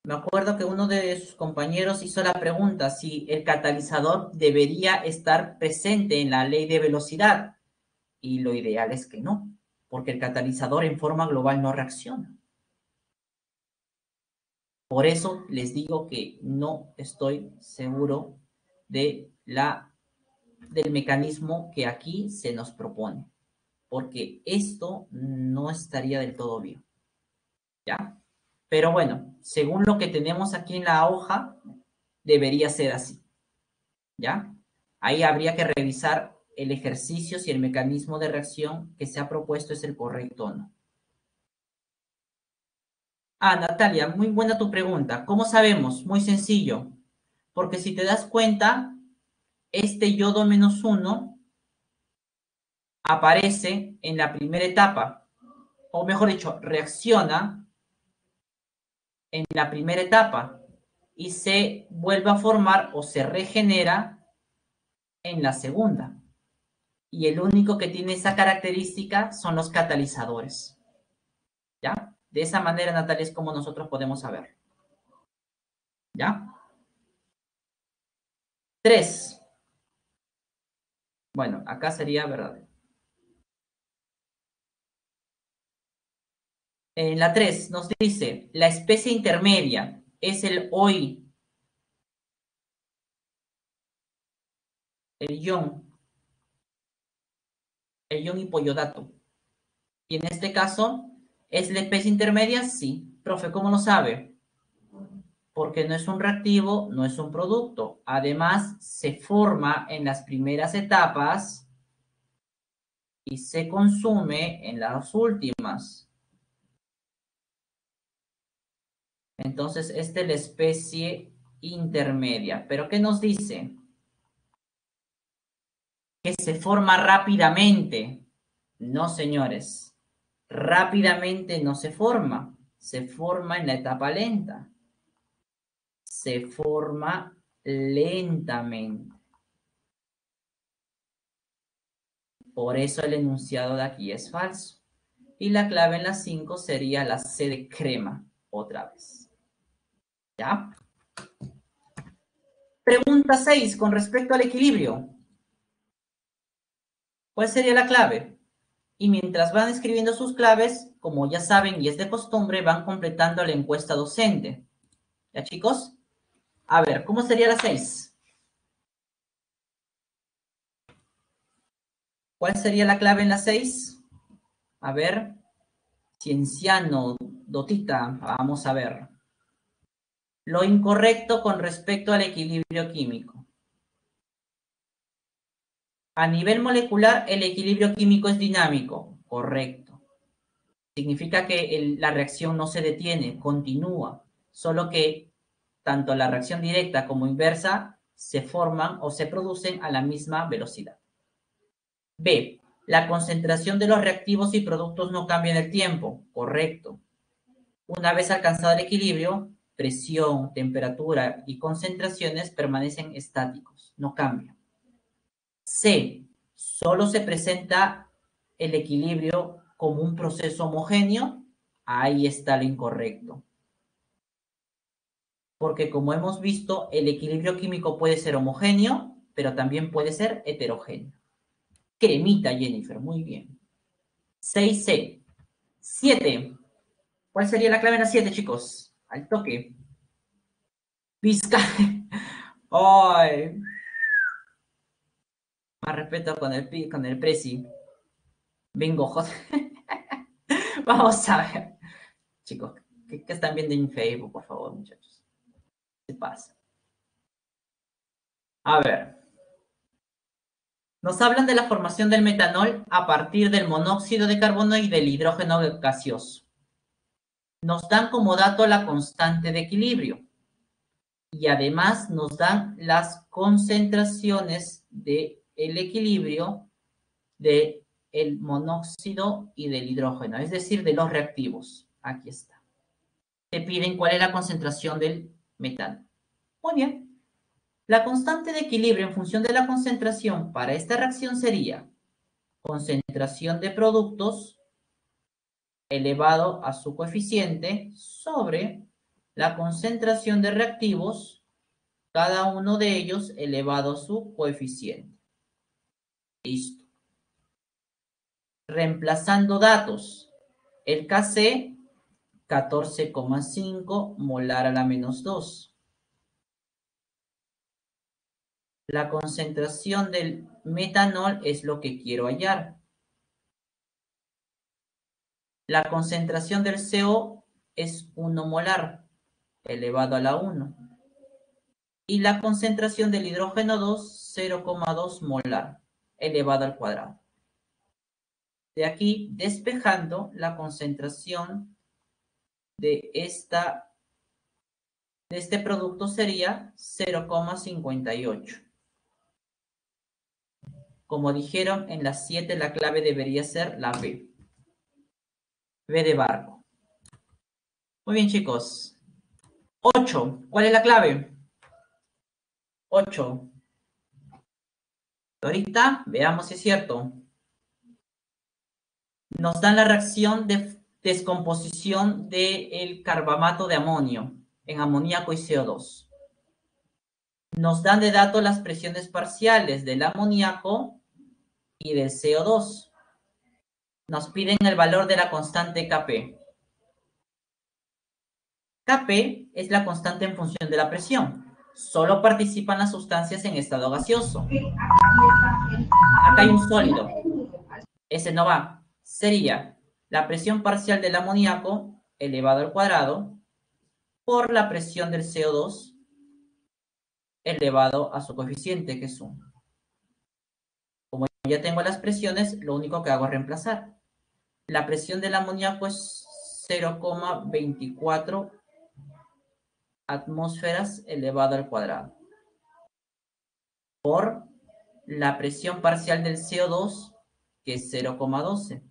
Me acuerdo que uno de sus compañeros hizo la pregunta si el catalizador debería estar presente en la ley de velocidad. Y lo ideal es que no, porque el catalizador en forma global no reacciona. Por eso les digo que no estoy seguro del mecanismo que aquí se nos propone, porque esto no estaría del todo bien. ¿Ya? Pero bueno, según lo que tenemos aquí en la hoja, debería ser así. ¿Ya? Ahí habría que revisar el ejercicio si el mecanismo de reacción que se ha propuesto es el correcto o no. Ah, Natalia, muy buena tu pregunta. ¿Cómo sabemos? Muy sencillo. Porque si te das cuenta, este yodo -1 aparece en la primera etapa, o mejor dicho, reacciona en la primera etapa y se vuelve a formar o se regenera en la segunda. Y el único que tiene esa característica son los catalizadores. ¿Ya? De esa manera, Natalia, es como nosotros podemos saber. ¿Ya? 3. Bueno, acá sería verdad. En la 3 nos dice, la especie intermedia es el OI, el ion hipoyodato. Y en este caso, ¿es la especie intermedia? Sí. Profe, ¿cómo lo sabe? Porque no es un reactivo, no es un producto. Además, se forma en las primeras etapas y se consume en las últimas. Entonces, esta es la especie intermedia. ¿Pero qué nos dice? Que se forma rápidamente. No, señores. Rápidamente no se forma. Se forma en la etapa lenta. Se forma lentamente. Por eso el enunciado de aquí es falso. Y la clave en la 5 sería la C de crema, otra vez. ¿Ya? Pregunta 6, con respecto al equilibrio. ¿Cuál sería la clave? Y mientras van escribiendo sus claves, como ya saben y es de costumbre, van completando la encuesta docente. ¿Ya, chicos? A ver, ¿cómo sería la 6? ¿Cuál sería la clave en la 6? A ver, Cienciano, Dotita, vamos a ver. Lo incorrecto con respecto al equilibrio químico. A nivel molecular, el equilibrio químico es dinámico. Correcto. Significa que la reacción no se detiene, continúa. Solo que tanto la reacción directa como inversa se forman o se producen a la misma velocidad. B. La concentración de los reactivos y productos no cambia en el tiempo. Correcto. Una vez alcanzado el equilibrio, presión, temperatura y concentraciones permanecen estáticos, no cambian. C. Solo se presenta el equilibrio como un proceso homogéneo. Ahí está lo incorrecto. Porque como hemos visto, el equilibrio químico puede ser homogéneo, pero también puede ser heterogéneo. Cremita, Jennifer, muy bien. 6C. 7. ¿Cuál sería la clave en la 7, chicos? Al toque. Pizca. Ay. Más respeto con el presi. Bingo, José. Vamos a ver. Chicos, ¿qué están viendo en Facebook, por favor, muchachos? ¿Qué pasa? A ver. Nos hablan de la formación del metanol a partir del monóxido de carbono y del hidrógeno gaseoso. Nos dan como dato la constante de equilibrio. Y además nos dan las concentraciones del equilibrio del monóxido y del hidrógeno, es decir, de los reactivos. Aquí está. Te piden cuál es la concentración del metano. Muy bien. La constante de equilibrio en función de la concentración para esta reacción sería concentración de productos elevado a su coeficiente sobre la concentración de reactivos, cada uno de ellos elevado a su coeficiente. Listo. Reemplazando datos. El Kc, 14,5 molar a la menos 2. La concentración del metanol es lo que quiero hallar. La concentración del CO es 1 molar elevado a la 1. Y la concentración del hidrógeno 2, 0,2 molar elevado al cuadrado. De aquí, despejando, la concentración de este producto sería 0,58. Como dijeron, en las 7 la clave debería ser la B. B de barco. Muy bien, chicos. 8. ¿Cuál es la clave? 8. Ahorita veamos si es cierto. Nos dan la reacción de descomposición del carbamato de amonio en amoníaco y CO2. Nos dan de dato las presiones parciales del amoníaco y del CO2. Nos piden el valor de la constante Kp. Kp es la constante en función de la presión. Solo participan las sustancias en estado gaseoso. Acá hay un sólido. Ese no va. Sería la presión parcial del amoníaco elevado al cuadrado por la presión del CO2 elevado a su coeficiente, que es 1. Como ya tengo las presiones, lo único que hago es reemplazar. La presión del amoníaco es 0,24 atmósferas elevado al cuadrado por la presión parcial del CO2, que es 0,12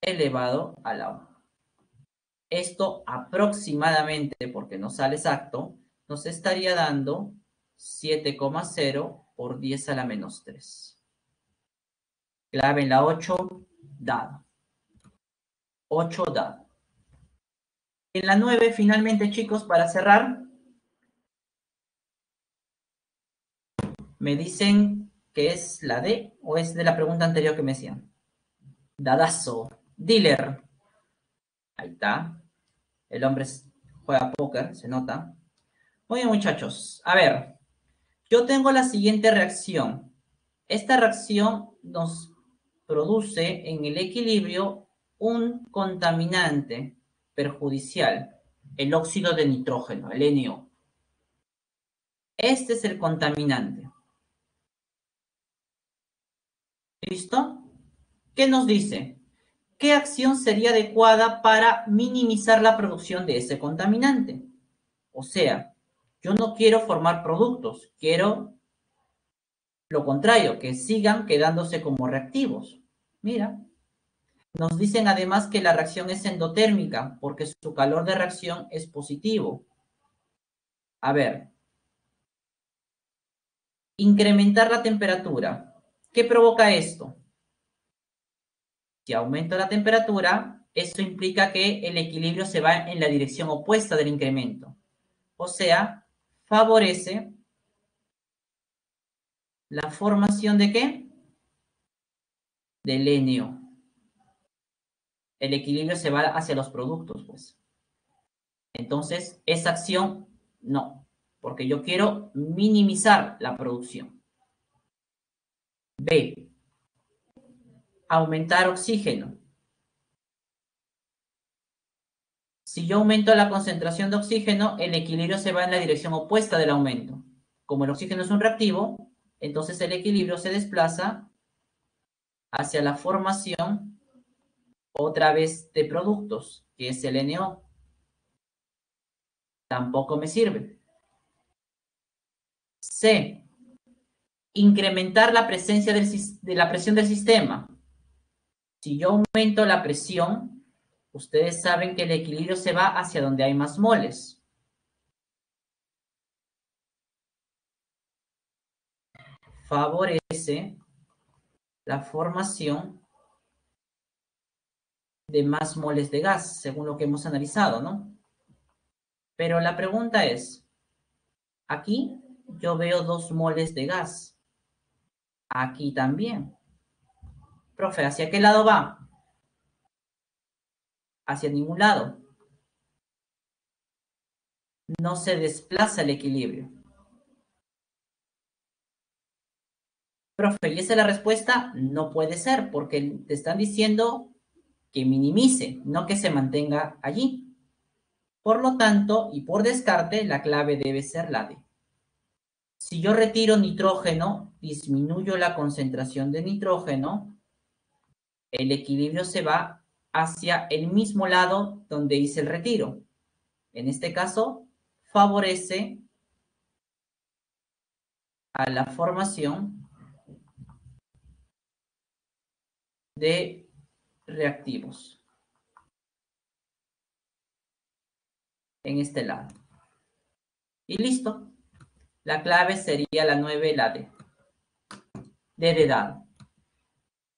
elevado a la 1. Esto aproximadamente, porque no sale exacto, nos estaría dando 7,0 por 10 a la menos 3. Clave en la 8, dado. 8 dado. En la 9, finalmente, chicos, para cerrar, me dicen que es la D o es de la pregunta anterior que me decían. Dadazo. Dealer. Ahí está. El hombre juega póker, se nota. Muy bien, muchachos. A ver, yo tengo la siguiente reacción. Esta reacción nos produce en el equilibrio un contaminante perjudicial, el óxido de nitrógeno, el NO. Este es el contaminante. ¿Listo? ¿Qué nos dice? ¿Qué acción sería adecuada para minimizar la producción de ese contaminante? O sea, yo no quiero formar productos, quiero lo contrario, que sigan quedándose como reactivos. Mira, nos dicen además que la reacción es endotérmica porque su calor de reacción es positivo. A ver, incrementar la temperatura. ¿Qué provoca esto? Si aumento la temperatura, eso implica que el equilibrio se va en la dirección opuesta del incremento. O sea, favorece la formación ¿de qué? Del NO. El equilibrio se va hacia los productos, pues. Entonces, esa acción no, porque yo quiero minimizar la producción. B, aumentar oxígeno. Si yo aumento la concentración de oxígeno, el equilibrio se va en la dirección opuesta del aumento. Como el oxígeno es un reactivo, entonces el equilibrio se desplaza hacia la formación otra vez de productos, que es el NO. Tampoco me sirve. C, incrementar la presencia de la presión del sistema. Si yo aumento la presión, ustedes saben que el equilibrio se va hacia donde hay más moles. Favorece la formación de más moles de gas, según lo que hemos analizado, ¿no? Pero la pregunta es, aquí yo veo 2 moles de gas. Aquí también. Profe, ¿hacia qué lado va? Hacia ningún lado. No se desplaza el equilibrio. Profe, ¿y esa es la respuesta? No puede ser, porque te están diciendo que minimice, no que se mantenga allí. Por lo tanto, y por descarte, la clave debe ser la D. Si yo retiro nitrógeno, disminuyo la concentración de nitrógeno, el equilibrio se va hacia el mismo lado donde hice el retiro. En este caso, favorece a la formación de reactivos en este lado. Y listo. La clave sería la 9, la D. D de dado.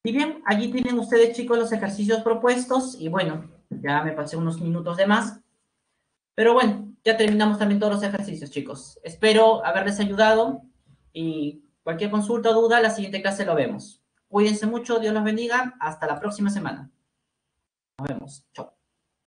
Y bien, allí tienen ustedes, chicos, los ejercicios propuestos. Y bueno, ya me pasé unos minutos de más. Pero bueno, ya terminamos también todos los ejercicios, chicos. Espero haberles ayudado. Y cualquier consulta o duda, la siguiente clase lo vemos. Cuídense mucho, Dios los bendiga. Hasta la próxima semana. Nos vemos. Chao.